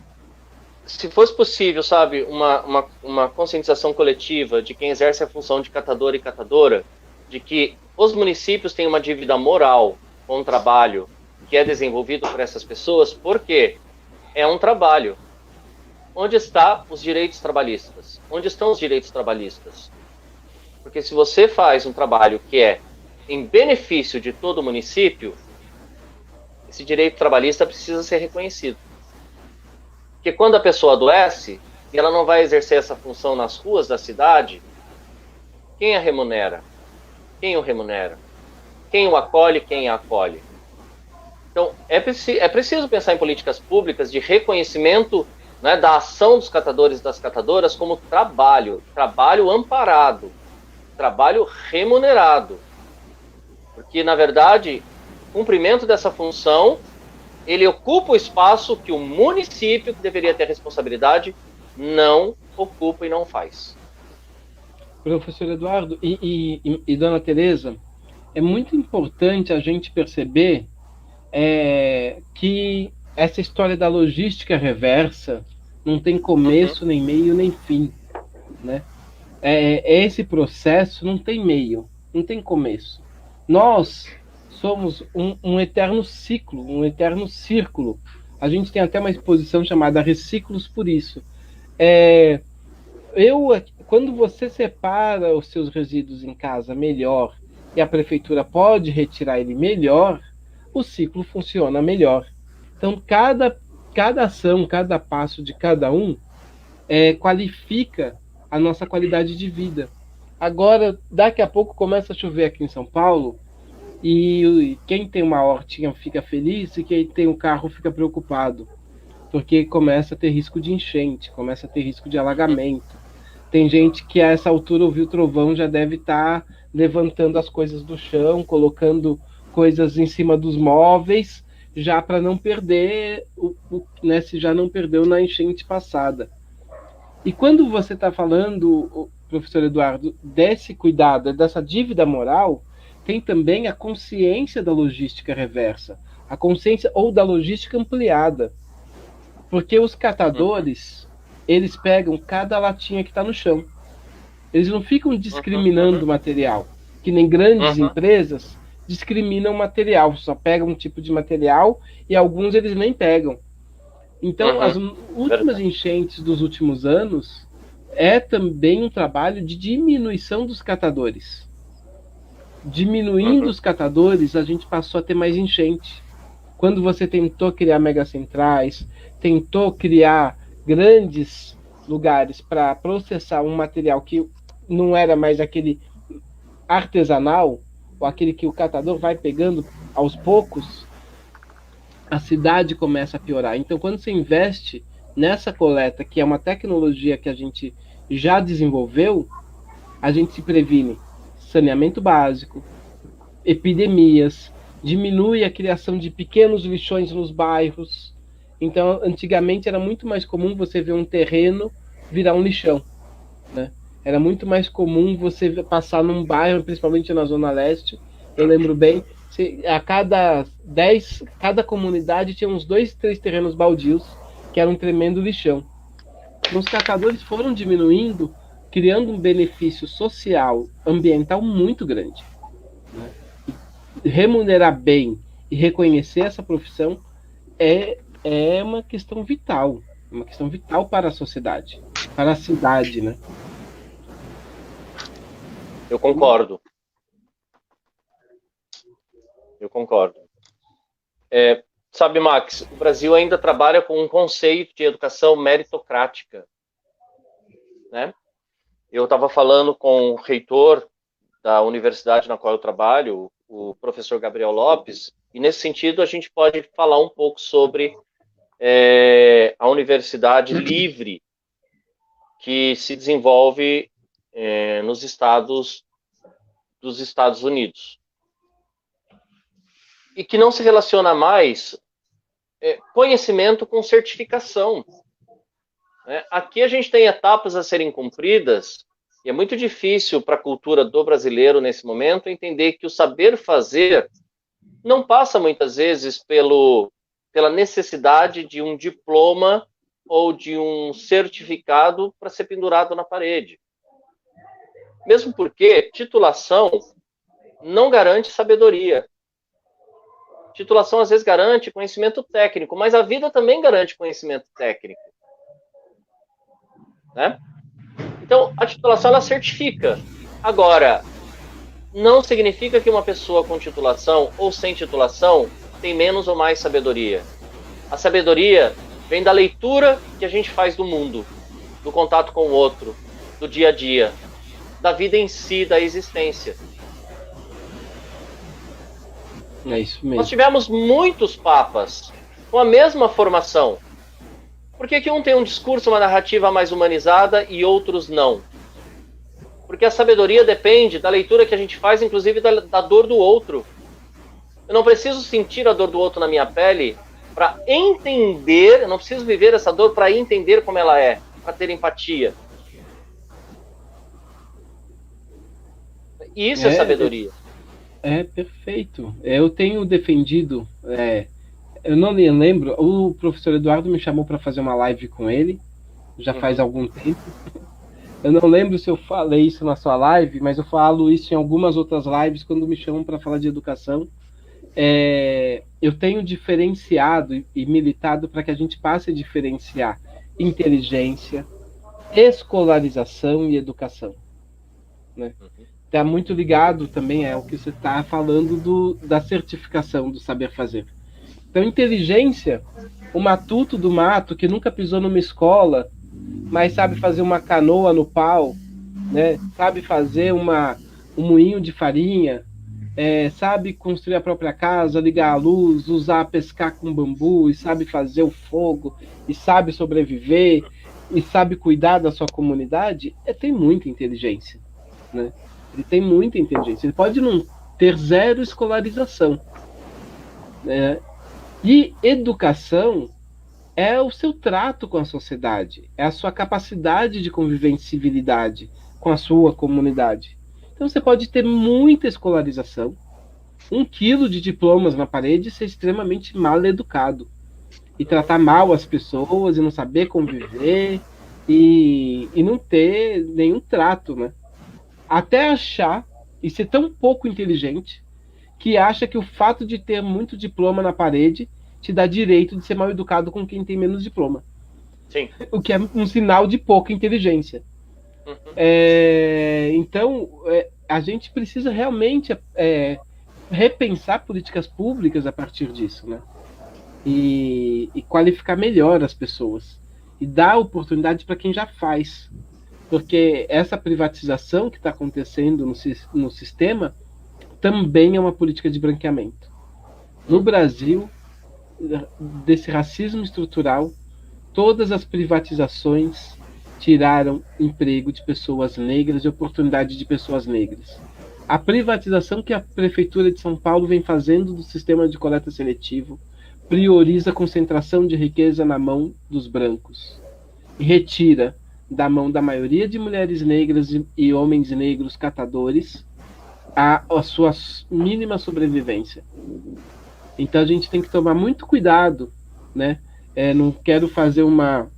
Se fosse possível, sabe, uma conscientização coletiva de quem exerce a função de catador e catadora, de que os municípios têm uma dívida moral com o trabalho que é desenvolvido por essas pessoas, porque é um trabalho. Onde estão os direitos trabalhistas? Onde estão os direitos trabalhistas? Porque se você faz um trabalho que é em benefício de todo o município, esse direito trabalhista precisa ser reconhecido. Porque quando a pessoa adoece, e ela não vai exercer essa função nas ruas da cidade, quem a remunera? Quem o remunera? Quem o acolhe? Quem a acolhe? Então, é preciso pensar em políticas públicas de reconhecimento, né, da ação dos catadores e das catadoras como trabalho amparado, trabalho remunerado. Porque, na verdade, o cumprimento dessa função, ele ocupa o espaço que o município, que deveria ter responsabilidade, não ocupa e não faz. Professor Eduardo e dona Tereza, é muito importante a gente perceber que essa história da logística reversa não tem começo, nem meio, nem fim, né? Esse processo não tem meio, não tem começo. Nós somos um eterno ciclo, um eterno círculo. A gente tem até uma exposição chamada Reciclos por isso. Quando você separa os seus resíduos em casa melhor e a prefeitura pode retirar ele melhor, o ciclo funciona melhor. Então, cada ação, cada passo de cada um qualifica a nossa qualidade de vida. Agora, daqui a pouco começa a chover aqui em São Paulo e quem tem uma hortinha fica feliz e quem tem um carro fica preocupado, porque começa a ter risco de enchente, começa a ter risco de alagamento. Tem gente que a essa altura ouviu o trovão, já deve estar levantando as coisas do chão, colocando coisas em cima dos móveis, já para não perder, né, se já não perdeu na enchente passada. E quando você está falando, professor Eduardo, desse cuidado, dessa dívida moral, tem também a consciência da logística reversa, a consciência ou da logística ampliada. Porque os catadores, eles pegam cada latinha que está no chão. Eles não ficam discriminando o material, que nem grandes empresas discriminam material, só pegam um tipo de material e alguns eles nem pegam. Então, as últimas enchentes dos últimos anos é também um trabalho de diminuição dos catadores. Diminuindo os catadores, a gente passou a ter mais enchente. Quando você tentou criar megacentrais, tentou criar grandes lugares para processar um material que não era mais aquele artesanal, ou aquele que o catador vai pegando aos poucos, a cidade começa a piorar. Então, quando você investe nessa coleta, que é uma tecnologia que a gente já desenvolveu, a gente se previne saneamento básico, epidemias, diminui a criação de pequenos lixões nos bairros. Então, antigamente era muito mais comum você ver um terreno virar um lixão, né? Era muito mais comum você passar num bairro, principalmente na Zona Leste, eu lembro bem, a cada comunidade tinha uns 2, 3 terrenos baldios, que era um tremendo lixão. Então, os catadores foram diminuindo, criando um benefício social, ambiental muito grande, né? Remunerar bem e reconhecer essa profissão é uma questão vital, para a sociedade, para a cidade, né? Eu concordo. Sabe, Max, o Brasil ainda trabalha com um conceito de educação meritocrática, né? Eu estava falando com o reitor da universidade na qual eu trabalho, o professor Gabriel Lopes, e nesse sentido a gente pode falar um pouco sobre a universidade livre que se desenvolve nos estados dos Estados Unidos. E que não se relaciona mais conhecimento com certificação. Aqui a gente tem etapas a serem cumpridas, e é muito difícil para a cultura do brasileiro, nesse momento, entender que o saber fazer não passa, muitas vezes, pela necessidade de um diploma ou de um certificado para ser pendurado na parede. Mesmo porque titulação não garante sabedoria. Titulação, às vezes, garante conhecimento técnico, mas a vida também garante conhecimento técnico, né? Então, a titulação, ela certifica. Agora, não significa que uma pessoa com titulação ou sem titulação tem menos ou mais sabedoria. A sabedoria vem da leitura que a gente faz do mundo, do contato com o outro, do dia a dia, da vida em si, da existência. É isso mesmo. Nós tivemos muitos papas com a mesma formação. Por que um tem um discurso, uma narrativa mais humanizada e outros não? Porque a sabedoria depende da leitura que a gente faz, inclusive da dor do outro. Eu não preciso sentir a dor do outro na minha pele para entender, eu não preciso viver essa dor para entender como ela é, para ter empatia. E isso é sabedoria. Perfeito. Eu tenho defendido, eu não me lembro, o professor Eduardo me chamou para fazer uma live com ele, já faz algum tempo. Eu não lembro se eu falei isso na sua live, mas eu falo isso em algumas outras lives quando me chamam para falar de educação. Eu tenho diferenciado e militado para que a gente passe a diferenciar inteligência, escolarização e educação, né? Está muito ligado também ao que você está falando da certificação do saber fazer. Então, inteligência, o matuto do mato que nunca pisou numa escola, mas sabe fazer uma canoa no pau, né? Sabe fazer um moinho de farinha, sabe construir a própria casa, ligar a luz, pescar com bambu, e sabe fazer o fogo, e sabe sobreviver, e sabe cuidar da sua comunidade, tem muita inteligência, né? Ele tem muita inteligência. Ele pode não ter zero escolarização, né? E educação é o seu trato com a sociedade, é a sua capacidade de conviver em civilidade com a sua comunidade. Então você pode ter muita escolarização, 1 quilo de diplomas na parede e ser extremamente mal educado, e tratar mal as pessoas, e não saber conviver, e não ter nenhum trato, né? Até achar, e ser tão pouco inteligente, que acha que o fato de ter muito diploma na parede te dá direito de ser mal educado com quem tem menos diploma. Sim. O que é um sinal de pouca inteligência. Então, a gente precisa realmente repensar políticas públicas a partir disso, né? e qualificar melhor as pessoas e dar oportunidade para quem já faz, porque essa privatização que está acontecendo no sistema também é uma política de branqueamento. No Brasil, desse racismo estrutural, todas as privatizações tiraram emprego de pessoas negras e oportunidade de pessoas negras. A privatização que a Prefeitura de São Paulo vem fazendo do sistema de coleta seletivo prioriza a concentração de riqueza na mão dos brancos e retira da mão da maioria de mulheres negras e homens negros catadores a sua mínima sobrevivência. Então a gente tem que tomar muito cuidado, né? Não quero fazer uma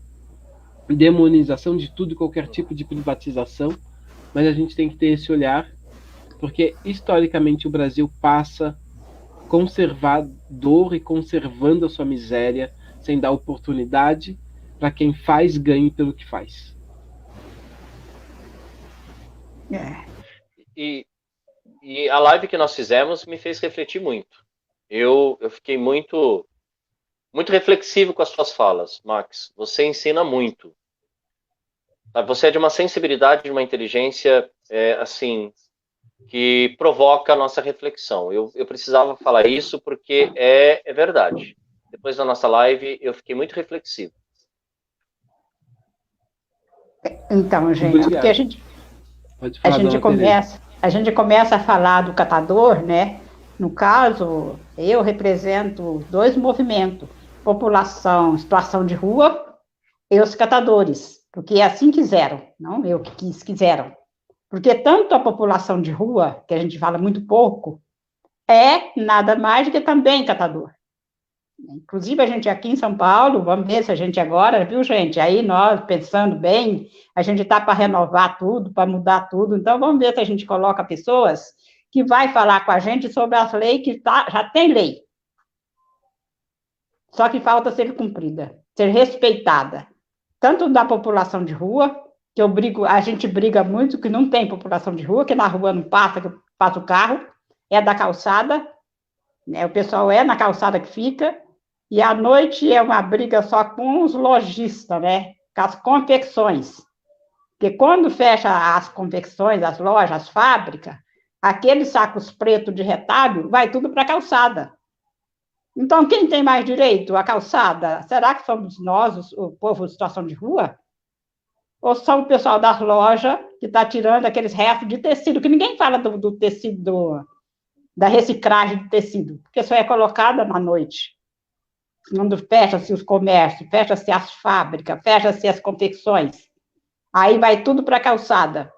demonização de tudo e qualquer tipo de privatização, mas a gente tem que ter esse olhar, porque historicamente o Brasil passa conservador e conservando a sua miséria, sem dar oportunidade para quem faz ganhe pelo que faz. E a live que nós fizemos me fez refletir muito. Eu fiquei muito reflexivo com as suas falas, Max. Você ensina muito. Você é de uma sensibilidade, de uma inteligência, assim, que provoca a nossa reflexão. Eu precisava falar isso porque é verdade. Depois da nossa live, eu fiquei muito reflexivo. Então, gente, porque a gente começa a falar do catador, né? No caso, eu represento 2 movimentos: população, situação de rua, e os catadores, porque assim quiseram, não eu que quiseram. Porque tanto a população de rua, que a gente fala muito pouco, é nada mais do que também catador. Inclusive, a gente aqui em São Paulo, vamos ver se a gente agora, viu, gente? Aí nós, pensando bem, a gente está para renovar tudo, para mudar tudo, então vamos ver se a gente coloca pessoas que vai falar com a gente sobre as leis que já tem lei. Só que falta ser cumprida, ser respeitada. Tanto da população de rua, que a gente briga muito que não tem população de rua, que na rua não passa, que passa o carro, é da calçada, né? O pessoal é na calçada que fica, e à noite é uma briga só com os lojistas, né? Com as confecções. Porque quando fecha as confecções, as lojas, as fábricas, aqueles sacos pretos de retalho vai tudo para a calçada. Então, quem tem mais direito? A calçada? Será que somos nós, o povo de situação de rua? Ou são o pessoal das lojas que está tirando aqueles restos de tecido, que ninguém fala do tecido, da reciclagem de tecido, porque só é colocada na noite. Quando fecha-se os comércios, fecha-se as fábricas, fecha-se as confecções, aí vai tudo para a calçada.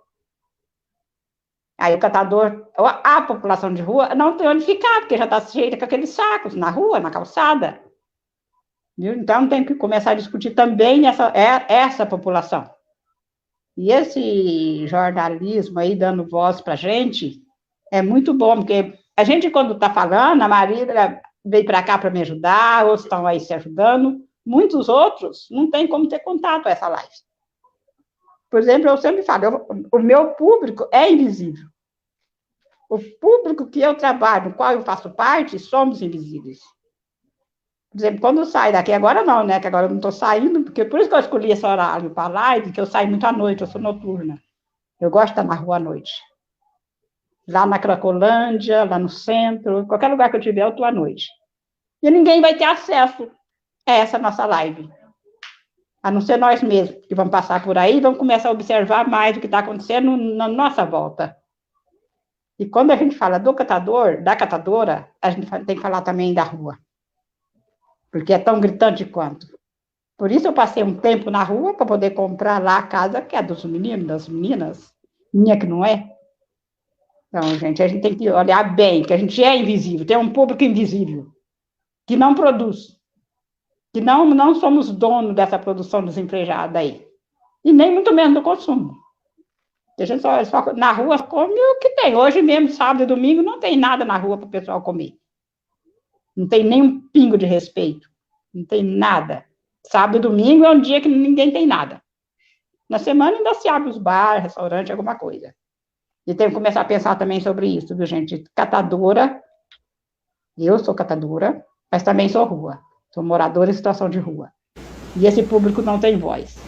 Aí o catador, a população de rua, não tem onde ficar, porque já está cheia com aqueles sacos na rua, na calçada. Viu? Então tem que começar a discutir também essa população. E esse jornalismo aí dando voz para a gente é muito bom, porque a gente, quando está falando, a Marília veio para cá para me ajudar, outros estão aí se ajudando, muitos outros não têm como ter contato a essa live. Por exemplo, eu sempre falo, o meu público é invisível. O público que eu trabalho, no qual eu faço parte, somos invisíveis. Por exemplo, quando eu saio daqui, agora não, né? Que agora eu não estou saindo, porque por isso que eu escolhi esse horário para a live, que eu saio muito à noite, eu sou noturna. Eu gosto de estar na rua à noite. Lá na Cracolândia, lá no centro, qualquer lugar que eu tiver, eu estou à noite. E ninguém vai ter acesso a essa nossa live. A não ser nós mesmos, que vamos passar por aí e vamos começar a observar mais o que está acontecendo na nossa volta. E quando a gente fala do catador, da catadora, a gente tem que falar também da rua. Porque é tão gritante quanto. Por isso eu passei um tempo na rua para poder comprar lá a casa que é dos meninos, das meninas, minha que não é. Então, gente, a gente tem que olhar bem, que a gente é invisível, tem um público invisível, que não produz, que não somos donos dessa produção desenfreada aí. E nem muito menos do consumo. A gente só na rua come o que tem. Hoje mesmo, sábado e domingo, não tem nada na rua para o pessoal comer. Não tem nem um pingo de respeito. Não tem nada. Sábado e domingo é um dia que ninguém tem nada. Na semana ainda se abre os bares, restaurante, alguma coisa. E tem que começar a pensar também sobre isso, viu, gente? Catadora, eu sou catadora, mas também sou rua. São moradores em situação de rua. E esse público não tem voz.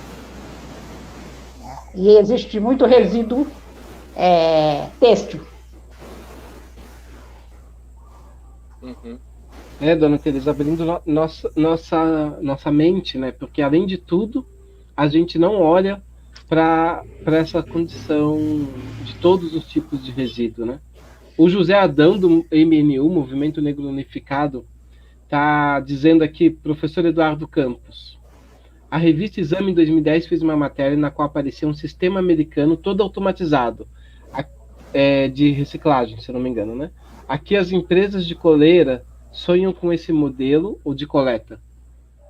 E existe muito resíduo têxtil. Uhum. Dona Teresa, abrindo nossa mente, né? Porque, além de tudo, a gente não olha para essa condição de todos os tipos de resíduo, né? O José Adão, do MNU, Movimento Negro Unificado, está dizendo aqui, professor Eduardo Campos, a revista Exame em 2010 fez uma matéria na qual aparecia um sistema americano todo automatizado, de reciclagem, se eu não me engano, né? Aqui as empresas de coleira sonham com esse modelo, ou de coleta.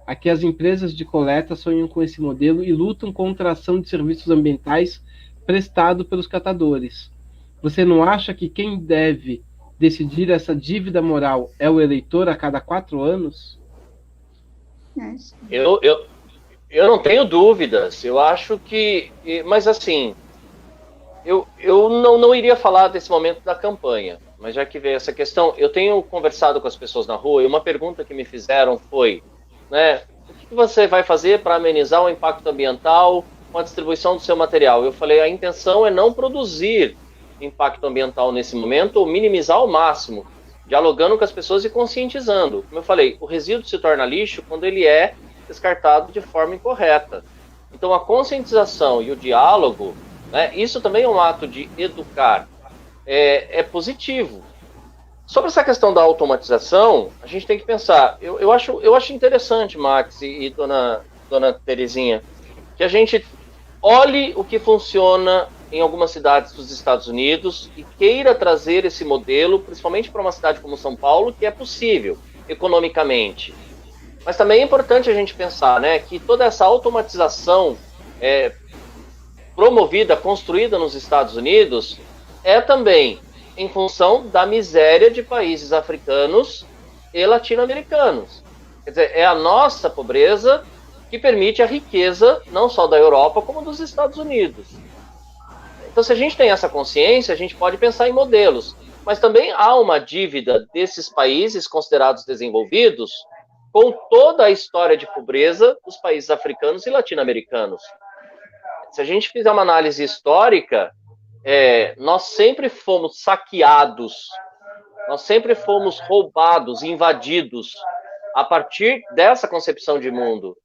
Aqui as empresas de coleta sonham com esse modelo e lutam contra a ação de serviços ambientais prestado pelos catadores. Você não acha que quem deve decidir essa dívida moral é o eleitor a cada 4 anos? Eu não tenho dúvidas. Eu acho que... Mas assim, eu não iria falar desse momento da campanha. Mas já que veio essa questão, eu tenho conversado com as pessoas na rua e uma pergunta que me fizeram foi, né, o que você vai fazer para amenizar o impacto ambiental com a distribuição do seu material? Eu falei, a intenção é não produzir impacto ambiental nesse momento, ou minimizar ao máximo, dialogando com as pessoas e conscientizando. Como eu falei, o resíduo se torna lixo quando ele é descartado de forma incorreta. Então a conscientização e o diálogo, né, isso também é um ato de educar, é positivo. Sobre essa questão da automatização, a gente tem que pensar, eu acho interessante, Max e dona Terezinha, que a gente olhe o que funciona em algumas cidades dos Estados Unidos e queira trazer esse modelo, principalmente para uma cidade como São Paulo, que é possível economicamente. Mas também é importante a gente pensar, né, que toda essa automatização promovida, construída nos Estados Unidos, é também em função da miséria de países africanos e latino-americanos. Quer dizer, é a nossa pobreza que permite a riqueza não só da Europa, como dos Estados Unidos. Então, se a gente tem essa consciência, a gente pode pensar em modelos. Mas também há uma dívida desses países considerados desenvolvidos com toda a história de pobreza dos países africanos e latino-americanos. Se a gente fizer uma análise histórica, nós sempre fomos saqueados, nós sempre fomos roubados, invadidos, a partir dessa concepção de mundo.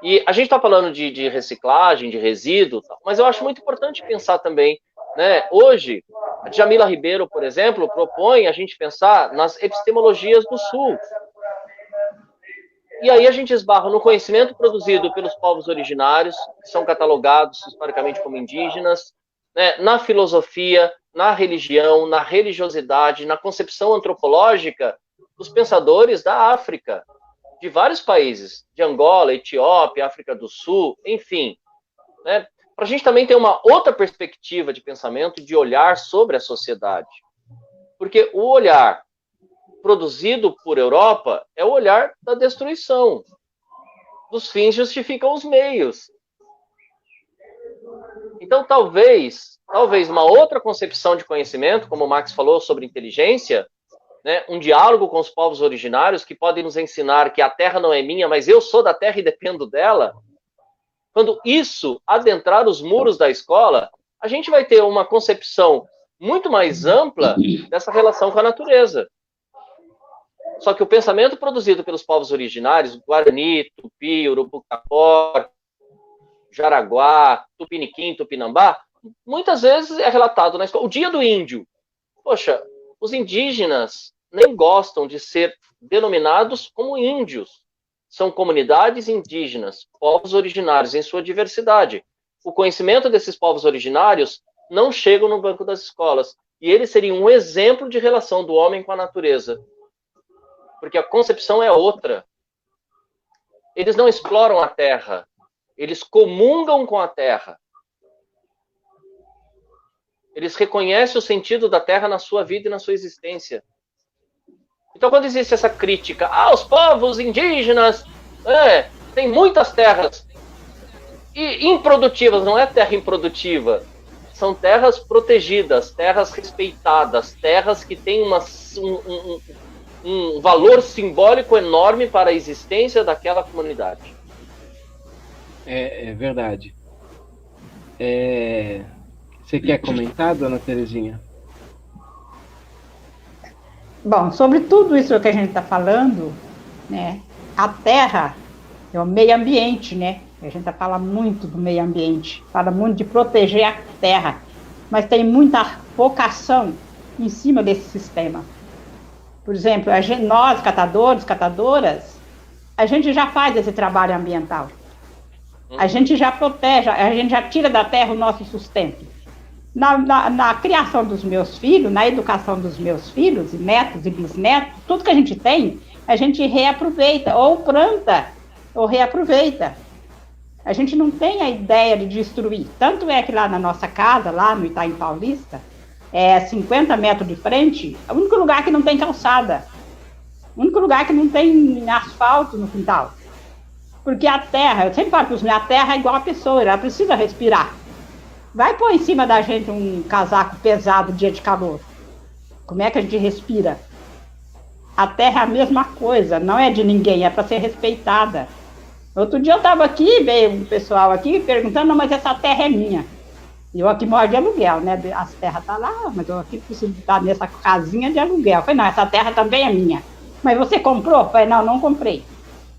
E a gente está falando de reciclagem, de resíduo, mas eu acho muito importante pensar também, né? Hoje, a Djamila Ribeiro, por exemplo, propõe a gente pensar nas epistemologias do Sul. E aí a gente esbarra no conhecimento produzido pelos povos originários, que são catalogados historicamente como indígenas, né, na filosofia, na religião, na religiosidade, na concepção antropológica dos pensadores da África, de vários países, de Angola, Etiópia, África do Sul, enfim. Né, para a gente também ter uma outra perspectiva de pensamento, de olhar sobre a sociedade. Porque o olhar produzido por Europa é o olhar da destruição. Os fins justificam os meios. Então, talvez uma outra concepção de conhecimento, como o Max falou sobre inteligência, né, um diálogo com os povos originários que podem nos ensinar que a terra não é minha, mas eu sou da terra e dependo dela. Quando isso adentrar os muros da escola, a gente vai ter uma concepção muito mais ampla dessa relação com a natureza. Só que o pensamento produzido pelos povos originários, Guarani, Tupi, Urubucapó, Jaraguá, Tupiniquim, Tupinambá, muitas vezes é relatado na escola. O Dia do Índio. Poxa, os indígenas nem gostam de ser denominados como índios. São comunidades indígenas, povos originários em sua diversidade. O conhecimento desses povos originários não chega no banco das escolas. E eles seriam um exemplo de relação do homem com a natureza. Porque a concepção é outra. Eles não exploram a terra. Eles comungam com a terra. Eles reconhecem o sentido da terra na sua vida e na sua existência. Então, quando existe essa crítica, os povos indígenas, tem muitas terras e improdutivas, não é terra improdutiva, são terras protegidas, terras respeitadas, terras que têm um valor simbólico enorme para a existência daquela comunidade. É verdade. Você quer comentar, dona Terezinha? Bom, sobre tudo isso que a gente está falando, né, a terra é o meio ambiente, né? A gente fala muito do meio ambiente, fala muito de proteger a terra, mas tem muita focação em cima desse sistema. Por exemplo, nós, catadores, catadoras, a gente já faz esse trabalho ambiental. A gente já protege, a gente já tira da terra o nosso sustento. Na criação dos meus filhos, na educação dos meus filhos, e netos e bisnetos, tudo que a gente tem, a gente reaproveita, ou planta, ou reaproveita. A gente não tem a ideia de destruir. Tanto é que lá na nossa casa, lá no Itaim Paulista, 50 metros de frente, é o único lugar que não tem calçada. O único lugar que não tem asfalto no quintal. Porque a terra, eu sempre falo para os meus, a terra é igual a pessoa, ela precisa respirar. Vai pôr em cima da gente um casaco pesado dia de calor. Como é que a gente respira? A terra é a mesma coisa, não é de ninguém, é para ser respeitada. Outro dia eu estava aqui, veio um pessoal aqui perguntando, não, mas essa terra é minha. E eu aqui moro de aluguel, né? As terras estão lá, mas eu aqui preciso estar nessa casinha de aluguel. Eu falei, não, essa terra também é minha. Mas você comprou? Eu falei, não comprei.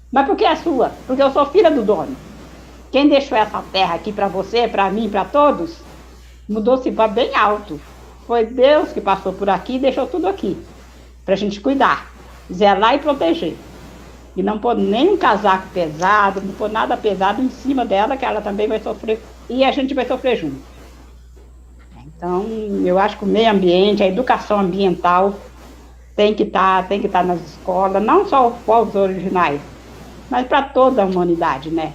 Mas por que é sua? Porque eu sou filha do dono. Quem deixou essa terra aqui para você, para mim, para todos, mudou-se para bem alto. Foi Deus que passou por aqui e deixou tudo aqui, para a gente cuidar, zelar e proteger. E não pôr nem um casaco pesado, não pôr nada pesado em cima dela, que ela também vai sofrer, e a gente vai sofrer junto. Então, eu acho que o meio ambiente, a educação ambiental tem que estar nas escolas, não só os povos originais, mas para toda a humanidade, né?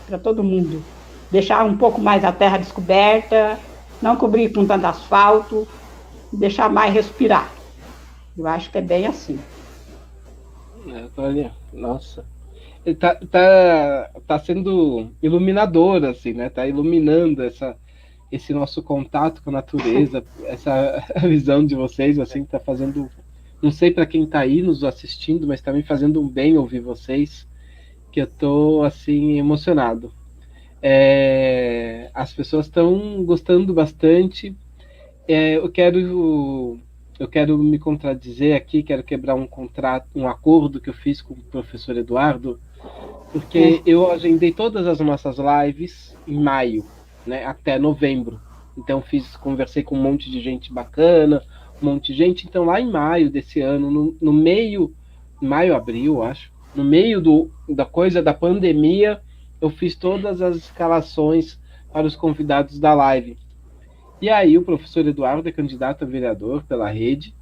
Para todo mundo. Deixar um pouco mais a terra descoberta, não cobrir com tanto asfalto, deixar mais respirar. Eu acho que é bem assim. Olha, nossa. Tá sendo iluminador, assim, né? Tá iluminando esse nosso contato com a natureza, essa visão de vocês, assim, tá fazendo... Não sei para quem tá aí nos assistindo, mas tá me fazendo um bem ouvir vocês, que eu tô, assim, emocionado. As pessoas estão gostando bastante. Eu quero me contradizer aqui, quero quebrar um acordo que eu fiz com o professor Eduardo, porque eu agendei todas as nossas lives em maio, né, até novembro. Então conversei com um monte de gente bacana, um monte de gente. Então lá em maio desse ano, no meio, maio, abril, acho, no meio da coisa da pandemia, eu fiz todas as escalações para os convidados da live. E aí o professor Eduardo é candidato a vereador pela rede,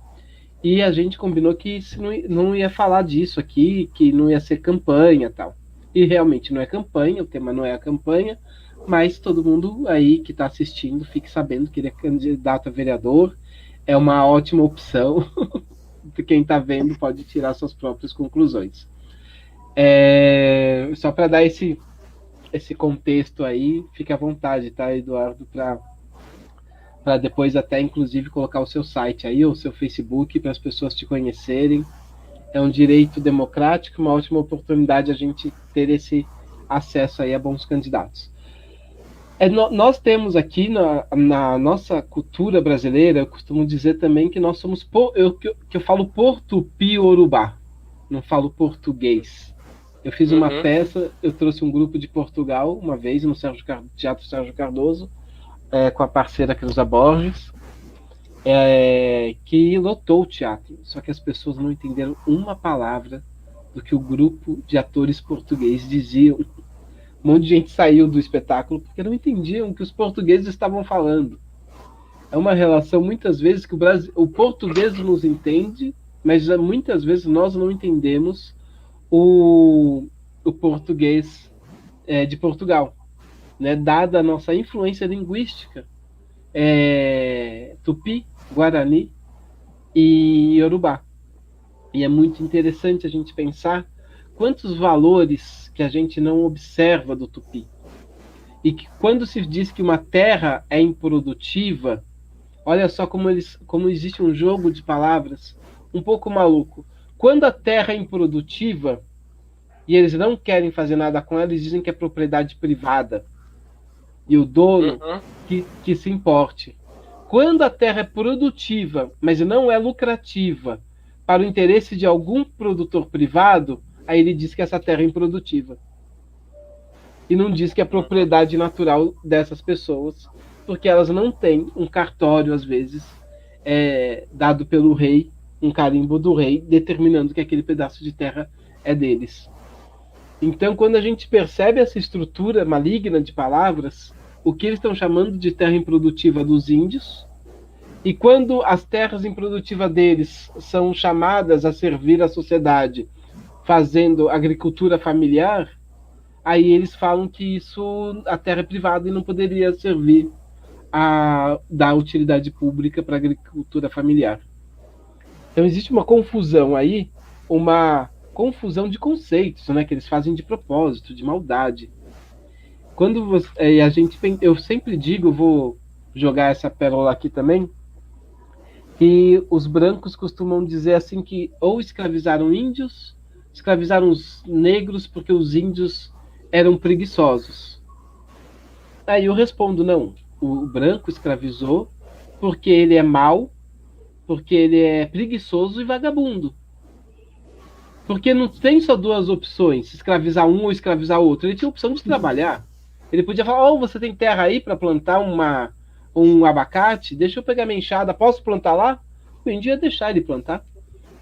e a gente combinou que não ia falar disso aqui, que não ia ser campanha e tal. E realmente não é campanha, o tema não é a campanha, mas todo mundo aí que está assistindo fique sabendo que ele é candidato a vereador, é uma ótima opção. Quem está vendo pode tirar suas próprias conclusões. Só para dar esse contexto aí, fique à vontade, tá, Eduardo, para depois até, inclusive, colocar o seu site aí, ou o seu Facebook, para as pessoas te conhecerem. É um direito democrático, uma ótima oportunidade a gente ter esse acesso aí a bons candidatos. Nós temos aqui na nossa cultura brasileira, eu costumo dizer também que nós somos, que eu falo portupi-orubá, não falo português. Eu fiz uma peça, eu trouxe um grupo de Portugal uma vez no Teatro Sérgio Cardoso, com a parceira Creuza Borges, que lotou o teatro. Só que as pessoas não entenderam uma palavra do que o grupo de atores portugueses diziam. Um monte de gente saiu do espetáculo porque não entendiam o que os portugueses estavam falando. É uma relação, muitas vezes, que o português nos entende, mas muitas vezes nós não entendemos o português de Portugal, né? Dada a nossa influência linguística, Tupi, Guarani e Iorubá. E é muito interessante a gente pensar quantos valores que a gente não observa do Tupi. E que quando se diz que uma terra é improdutiva, olha só como existe um jogo de palavras um pouco maluco. Quando a terra é improdutiva e eles não querem fazer nada com ela, eles dizem que é propriedade privada. E o dono que se importe. Quando a terra é produtiva, mas não é lucrativa, para o interesse de algum produtor privado, aí ele diz que essa terra é improdutiva. E não diz que é propriedade natural dessas pessoas, porque elas não têm um cartório, às vezes, dado pelo rei, um carimbo do rei, determinando que aquele pedaço de terra é deles. Então, quando a gente percebe essa estrutura maligna de palavras, o que eles estão chamando de terra improdutiva dos índios, e quando as terras improdutivas deles são chamadas a servir a sociedade fazendo agricultura familiar, aí eles falam que isso, a terra é privada e não poderia servir a dar utilidade pública para a agricultura familiar. Então existe uma confusão aí, uma confusão de conceitos, né, que eles fazem de propósito, de maldade. Quando você, eu sempre digo, vou jogar essa pérola aqui também, que os brancos costumam dizer assim que ou escravizaram índios, escravizaram os negros porque os índios eram preguiçosos. Aí eu respondo, não, o branco escravizou porque ele é mau, porque ele é preguiçoso e vagabundo. Porque não tem só duas opções, escravizar um ou escravizar outro. Ele tinha a opção de trabalhar. Ele podia falar, você tem terra aí para plantar um abacate? Deixa eu pegar minha enxada, posso plantar lá? O índio ia deixar ele plantar.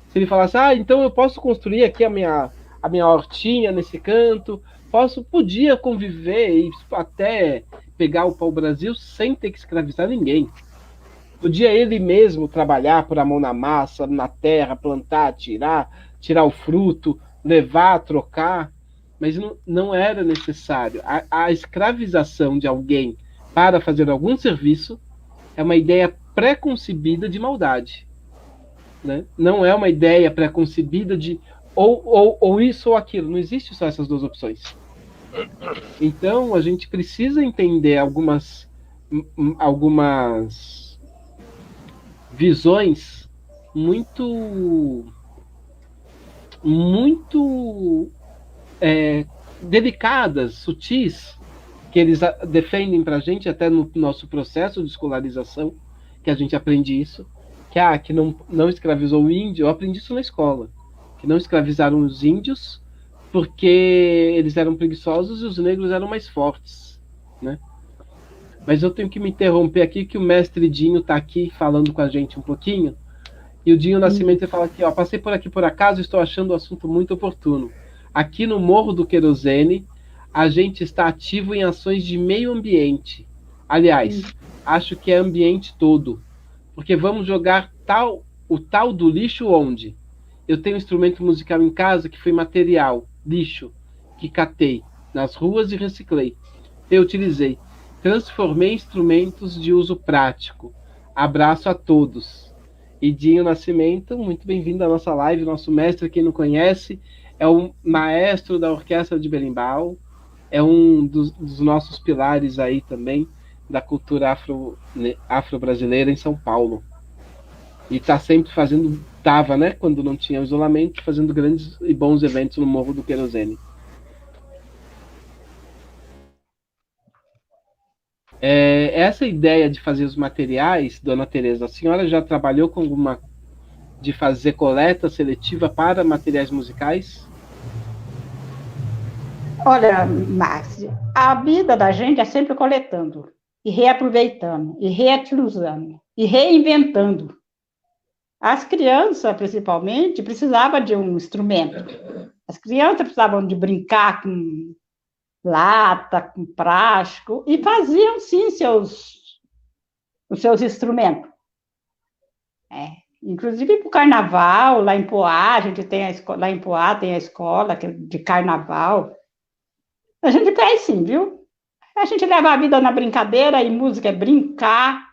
Se ele falasse, então eu posso construir aqui a minha hortinha nesse canto, podia conviver e até pegar o pau-brasil sem ter que escravizar ninguém. Podia ele mesmo trabalhar, pôr a mão na massa, na terra, plantar, tirar o fruto, levar, trocar, mas não era necessário. A escravização de alguém para fazer algum serviço é uma ideia pré-concebida de maldade. Né? Não é uma ideia pré-concebida de ou isso ou aquilo. Não existe só essas duas opções. Então, a gente precisa entender algumas visões muito delicadas, sutis, que eles defendem para a gente, até no nosso processo de escolarização, que a gente aprende isso, que não escravizou o índio. Eu aprendi isso na escola, que não escravizaram os índios porque eles eram preguiçosos e os negros eram mais fortes, né? Mas eu tenho que me interromper aqui, que o mestre Dinho está aqui falando com a gente um pouquinho, e o Dinho Nascimento fala aqui, passei por aqui por acaso e estou achando o assunto muito oportuno. Aqui no Morro do Querosene, a gente está ativo em ações de meio ambiente. Aliás, acho que é ambiente todo, porque vamos jogar o tal do lixo onde? Eu tenho um instrumento musical em casa que foi material, lixo, que catei nas ruas e reciclei. Eu utilizei. Transformei em instrumentos de uso prático. Abraço a todos. E Dinho Nascimento, muito bem-vindo à nossa live. Nosso mestre, quem não conhece, é o maestro da Orquestra de Berimbau, é um dos nossos pilares aí também da cultura afro-brasileira em São Paulo. E está sempre estava, né, quando não tinha isolamento, fazendo grandes e bons eventos no Morro do Querosene. Essa ideia de fazer os materiais, Dona Tereza, a senhora já trabalhou com de fazer coleta seletiva para materiais musicais? Olha, Márcio, a vida da gente é sempre coletando, e reaproveitando, e reutilizando, e reinventando. As crianças, principalmente, precisavam de um instrumento. As crianças precisavam de brincar com lata, com plástico, e faziam, sim, os seus instrumentos. Inclusive para o carnaval, lá em Poá, a gente tem lá em Poá tem a escola de carnaval. A gente faz sim, viu? A gente leva a vida na brincadeira, e música é brincar,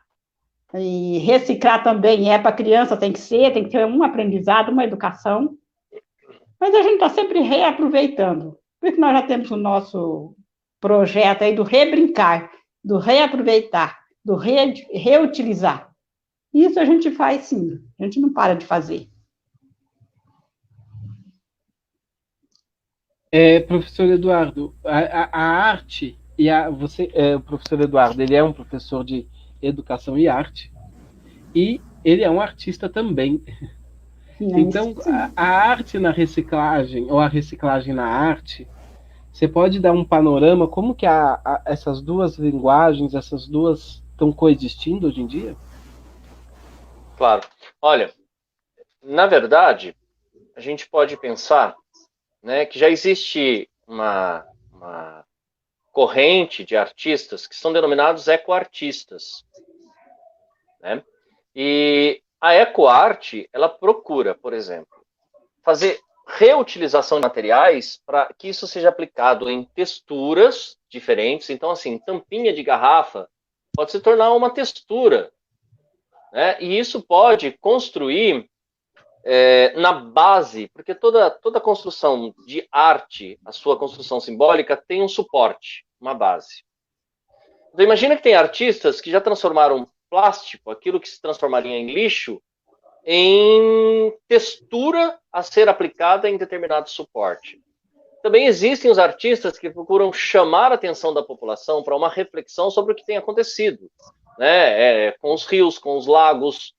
e reciclar também para criança, tem que ter um aprendizado, uma educação. Mas a gente está sempre reaproveitando. Por isso nós já temos o nosso projeto aí do rebrincar, do reaproveitar, do reutilizar. Isso a gente faz sim, a gente não para de fazer. Professor Eduardo, a arte e o professor Eduardo, ele é um professor de educação e arte e ele é um artista também. Então, a arte na reciclagem ou a reciclagem na arte, você pode dar um panorama como que essas duas linguagens, essas duas estão coexistindo hoje em dia? Claro. Olha, na verdade, a gente pode pensar, né, que já existe uma corrente de artistas que são denominados ecoartistas, né? E a ecoarte, ela procura, por exemplo, fazer reutilização de materiais para que isso seja aplicado em texturas diferentes. Então, assim, tampinha de garrafa pode se tornar uma textura, né? E isso pode construir na base, porque toda construção de arte, a sua construção simbólica, tem um suporte, uma base. Então, imagina que tem artistas que já transformaram plástico, aquilo que se transformaria em lixo, em textura a ser aplicada em determinado suporte. Também existem os artistas que procuram chamar a atenção da população para uma reflexão sobre o que tem acontecido, né? Com os rios, com os lagos,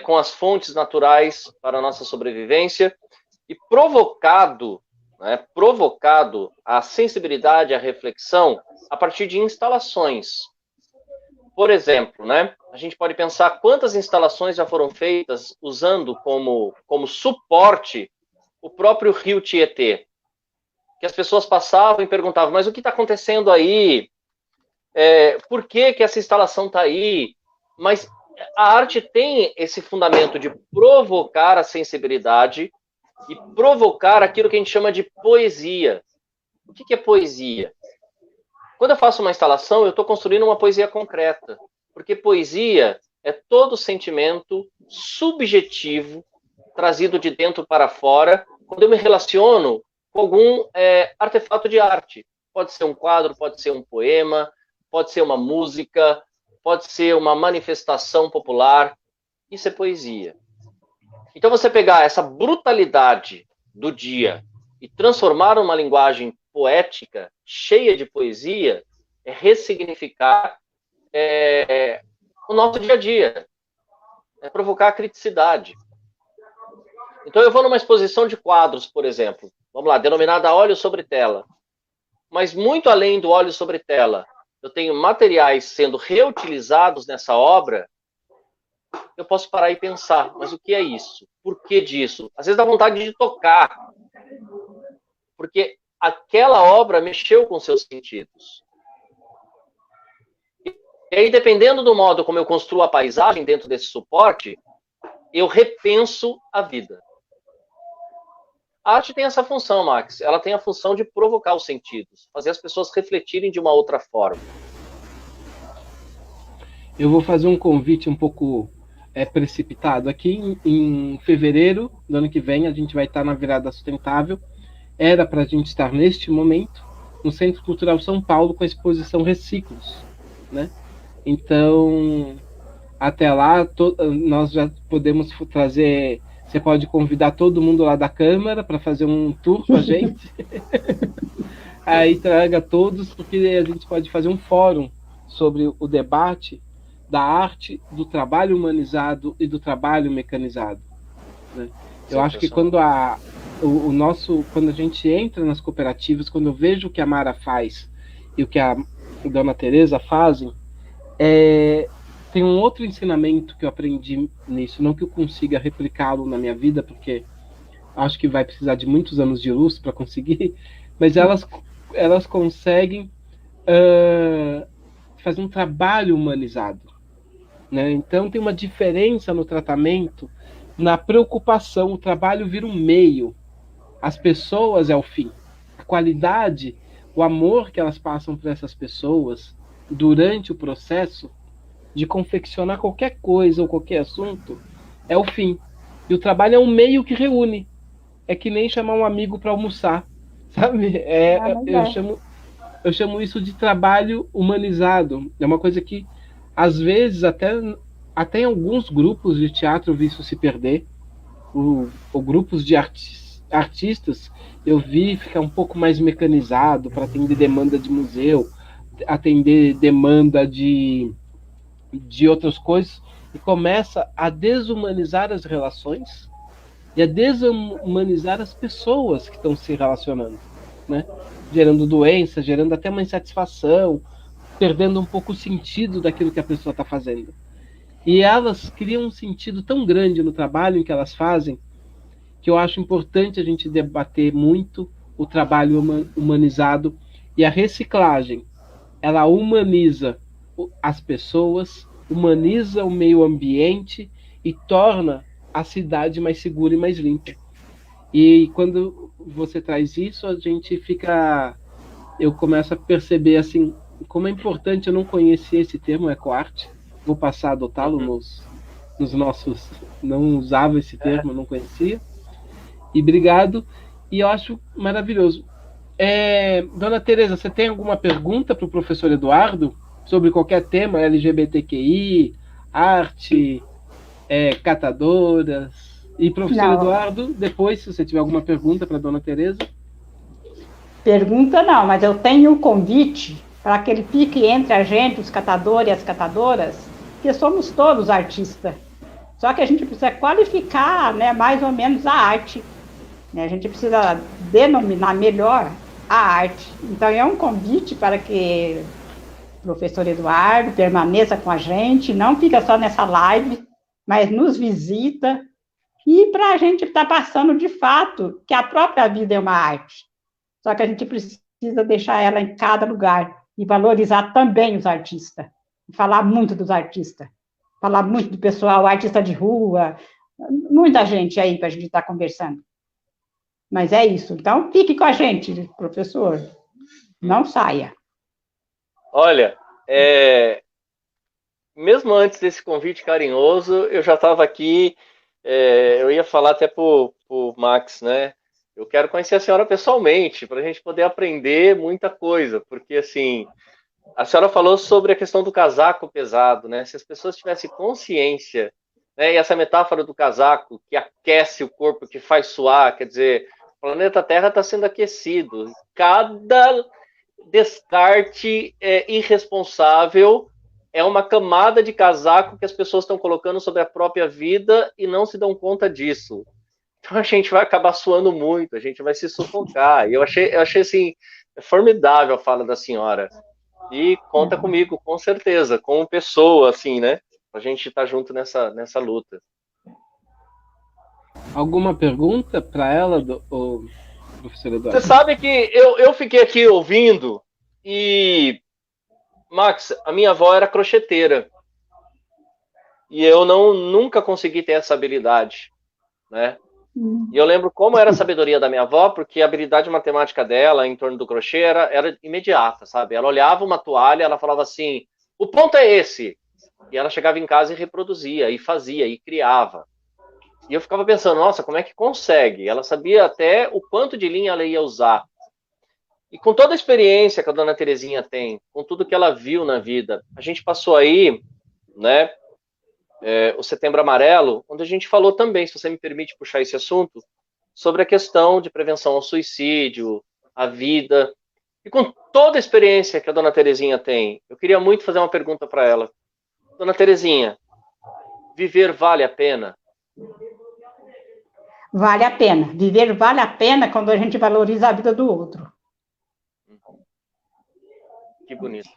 com as fontes naturais para a nossa sobrevivência, e provocado a sensibilidade, a reflexão a partir de instalações. Por exemplo, né, a gente pode pensar quantas instalações já foram feitas usando como suporte o próprio rio Tietê, que as pessoas passavam e perguntavam, mas o que está acontecendo aí? Por que essa instalação está aí? Mas a arte tem esse fundamento de provocar a sensibilidade e provocar aquilo que a gente chama de poesia. O que é poesia? Quando eu faço uma instalação, eu estou construindo uma poesia concreta, porque poesia é todo sentimento subjetivo trazido de dentro para fora, quando eu me relaciono com algum artefato de arte. Pode ser um quadro, pode ser um poema, pode ser uma música, pode ser uma manifestação popular. Isso é poesia. Então, você pegar essa brutalidade do dia e transformar numa linguagem poética, cheia de poesia, é ressignificar o nosso dia a dia, é provocar a criticidade. Então, eu vou numa exposição de quadros, por exemplo, vamos lá, denominada óleo sobre tela, mas muito além do óleo sobre tela, eu tenho materiais sendo reutilizados nessa obra, eu posso parar e pensar, mas o que é isso? Por que disso? Às vezes dá vontade de tocar, porque aquela obra mexeu com seus sentidos. E aí, dependendo do modo como eu construo a paisagem dentro desse suporte, eu repenso a vida. A arte tem essa função, Max. Ela tem a função de provocar os sentidos, fazer as pessoas refletirem de uma outra forma. Eu vou fazer um convite um pouco precipitado. Aqui em fevereiro do ano que vem, a gente vai estar na Virada Sustentável. Era para a gente estar neste momento no Centro Cultural São Paulo com a exposição Reciclos, né? Então, até lá, nós já podemos trazer. Você pode convidar todo mundo lá da Câmara para fazer um tour com a gente. Aí traga todos, porque a gente pode fazer um fórum sobre o debate da arte, do trabalho humanizado e do trabalho mecanizado, né? Eu acho que quando quando a gente entra nas cooperativas, quando eu vejo o que a Mara faz e o que a Dona Teresa fazem, tem um outro ensinamento que eu aprendi nisso, não que eu consiga replicá-lo na minha vida, porque acho que vai precisar de muitos anos de luz para conseguir, mas elas conseguem fazer um trabalho humanizado, né? Então tem uma diferença no tratamento, na preocupação. O trabalho vira um meio, as pessoas é o fim. A qualidade, o amor que elas passam para essas pessoas durante o processo de confeccionar qualquer coisa ou qualquer assunto é o fim. E o trabalho é um meio que reúne. É que nem chamar um amigo para almoçar, sabe? Eu chamo isso de trabalho humanizado. É uma coisa que, às vezes, até em alguns grupos de teatro eu vi isso se perder. Ou grupos de artistas, eu vi ficar um pouco mais mecanizado para atender demanda de museu, atender demanda de outras coisas, e começa a desumanizar as relações e a desumanizar as pessoas que estão se relacionando, né? Gerando doença, gerando até uma insatisfação, perdendo um pouco o sentido daquilo que a pessoa está fazendo. E elas criam um sentido tão grande no trabalho que elas fazem, que eu acho importante a gente debater muito o trabalho humanizado. E a reciclagem, ela humaniza as pessoas, humaniza o meio ambiente e torna a cidade mais segura e mais limpa. E quando você traz isso, a gente fica... Eu começo a perceber, assim, como é importante. Eu não conhecia esse termo, ecoarte. Vou passar a adotá-lo nos nossos... Não usava esse termo, não conhecia. E obrigado. E eu acho maravilhoso. Dona Tereza, você tem alguma pergunta para o professor Eduardo sobre qualquer tema, LGBTQI, arte, catadoras? E professor Não. Eduardo, depois, se você tiver alguma pergunta para a dona Tereza. Pergunta não, mas eu tenho um convite para que ele fique entre a gente, os catadores e as catadoras, que somos todos artistas. Só que a gente precisa qualificar, né, mais ou menos a arte. A gente precisa denominar melhor a arte. Então, é um convite para que o professor Eduardo permaneça com a gente, não fica só nessa live, mas nos visita, e para a gente estar passando de fato que a própria vida é uma arte. Só que a gente precisa deixar ela em cada lugar e valorizar também os artistas. Falar muito dos artistas. Falar muito do pessoal, artista de rua, muita gente aí para a gente estar conversando. Mas é isso. Então, fique com a gente, professor. Não saia. Olha, mesmo antes desse convite carinhoso, eu já estava aqui, eu ia falar até para o Max, né? Eu quero conhecer a senhora pessoalmente, para a gente poder aprender muita coisa, porque, assim, a senhora falou sobre a questão do casaco pesado, né? Se as pessoas tivessem consciência, né? E essa metáfora do casaco que aquece o corpo, que faz suar, quer dizer, o planeta Terra está sendo aquecido. Cada descarte irresponsável é uma camada de casaco que as pessoas estão colocando sobre a própria vida e não se dão conta disso. Então a gente vai acabar suando muito, a gente vai se sufocar. E eu achei assim, formidável a fala da senhora. E conta comigo, com certeza, como pessoa, assim, né? A gente estar junto nessa luta. Alguma pergunta para ela, professor Eduardo? Você sabe que eu fiquei aqui ouvindo e, Max, a minha avó era crocheteira. E eu nunca consegui ter essa habilidade, né? E eu lembro como era a sabedoria da minha avó, porque a habilidade matemática dela em torno do crochê era imediata, sabe? Ela olhava uma toalha, ela falava assim, o ponto é esse. E ela chegava em casa e reproduzia, e fazia, e criava. E eu ficava pensando, nossa, como é que consegue? Ela sabia até o quanto de linha ela ia usar. E com toda a experiência que a dona Terezinha tem, com tudo que ela viu na vida, a gente passou aí, né, o Setembro Amarelo, onde a gente falou também, se você me permite puxar esse assunto, sobre a questão de prevenção ao suicídio, a vida. E com toda a experiência que a dona Terezinha tem, eu queria muito fazer uma pergunta para ela. Dona Terezinha, viver vale a pena? Vale a pena. Viver vale a pena quando a gente valoriza a vida do outro. Que bonito.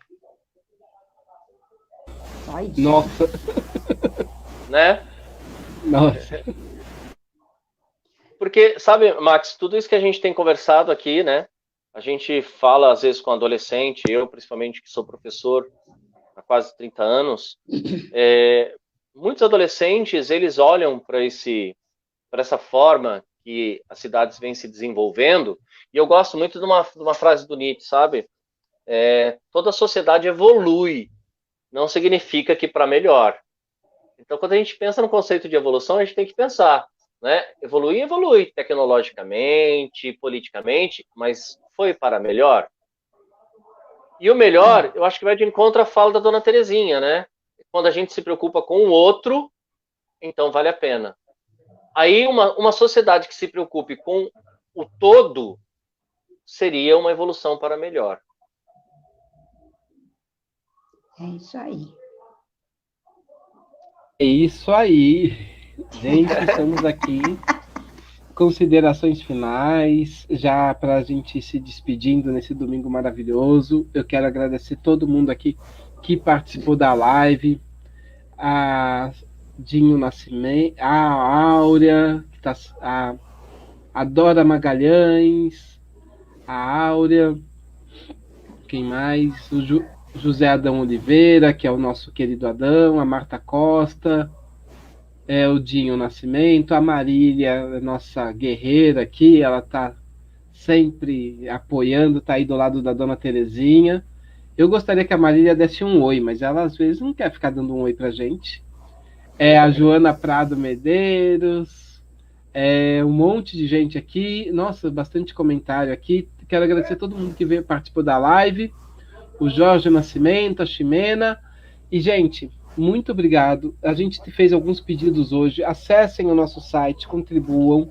Só isso. Nossa. Né? Nossa. Porque, sabe, Max, tudo isso que a gente tem conversado aqui, né? A gente fala, às vezes, com adolescente, eu, principalmente, que sou professor há quase 30 anos, muitos adolescentes, eles olham para essa forma que as cidades vêm se desenvolvendo, e eu gosto muito de uma frase do Nietzsche, sabe? Toda a sociedade evolui, não significa que para melhor. Então, quando a gente pensa no conceito de evolução, a gente tem que pensar, né? Evolui tecnologicamente, politicamente, mas foi para melhor? E o melhor, eu acho que vai de encontro à fala da dona Terezinha, né? Quando a gente se preocupa com o outro, então vale a pena. Aí uma sociedade que se preocupe com o todo seria uma evolução para melhor. É isso aí. É isso aí. Gente, estamos aqui. Considerações finais, já para a gente ir se despedindo nesse domingo maravilhoso. Eu quero agradecer todo mundo aqui que participou da live. A Dinho Nascimento, a Áurea, a Dora Magalhães, a Áurea, quem mais? O José Adão Oliveira, que é o nosso querido Adão, a Marta Costa, o Dinho Nascimento, a Marília, nossa guerreira aqui, ela está sempre apoiando, está aí do lado da Dona Terezinha. Eu gostaria que a Marília desse um oi, mas ela às vezes não quer ficar dando um oi pra gente. A Joana Prado Medeiros, um monte de gente aqui, nossa, bastante comentário aqui. Quero agradecer a todo mundo que veio participou da live, o Jorge Nascimento, a Ximena. E, gente, muito obrigado. A gente fez alguns pedidos hoje. Acessem o nosso site, contribuam.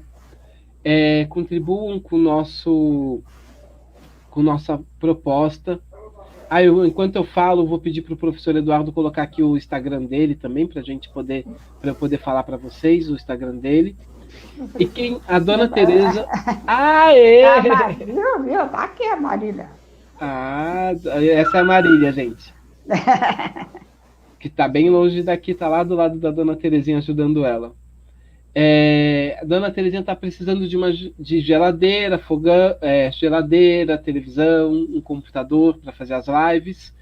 Contribuam com nossa proposta. Enquanto eu falo, vou pedir para o professor Eduardo colocar aqui o Instagram dele também, para eu poder falar para vocês o Instagram dele. E a Dona Tereza. Aê! Viu? Tá aqui a Marília. Essa é a Marília, gente. Que tá bem longe daqui, tá lá do lado da Dona Terezinha ajudando ela. A Dona Terezinha tá precisando de geladeira, fogão, geladeira, televisão, um computador para fazer as lives,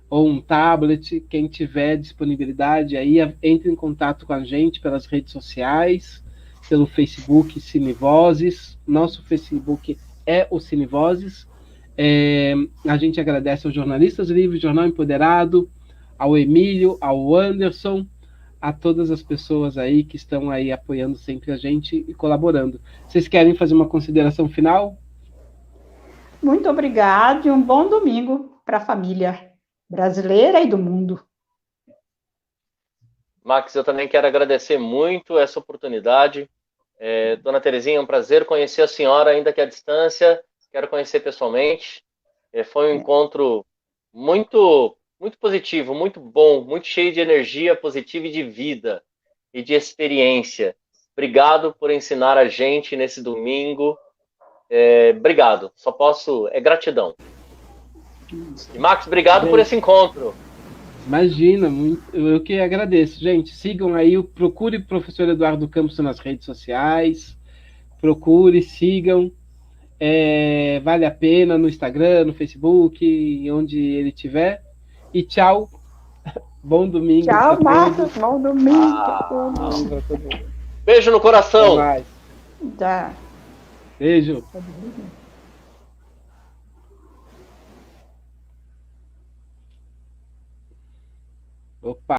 ou um tablet. Quem tiver disponibilidade aí, entre em contato com a gente pelas redes sociais, pelo Facebook Cinevozes. Nosso Facebook é o Cinevozes. A gente agradece aos jornalistas livres, Jornal Empoderado, ao Emílio, ao Anderson, a todas as pessoas aí que estão aí apoiando sempre a gente e colaborando. Vocês querem fazer uma consideração final? Muito obrigada e um bom domingo para a família brasileira e do mundo. Max, eu também quero agradecer muito essa oportunidade. Dona Terezinha, é um prazer conhecer a senhora, ainda que à distância. Quero conhecer pessoalmente. Foi um encontro muito, muito positivo, muito bom, muito cheio de energia positiva e de vida e de experiência. Obrigado por ensinar a gente nesse domingo. Obrigado. Só posso... gratidão. E, Max, obrigado por esse encontro. Imagina, eu que agradeço. Gente, sigam aí, procure o professor Eduardo Campos nas redes sociais, procure, sigam. Vale a pena no Instagram, no Facebook, onde ele estiver. E tchau. Bom domingo. Tchau, Marcos. Bom domingo. Beijo no coração. Até mais. Tá. Beijo. Opa.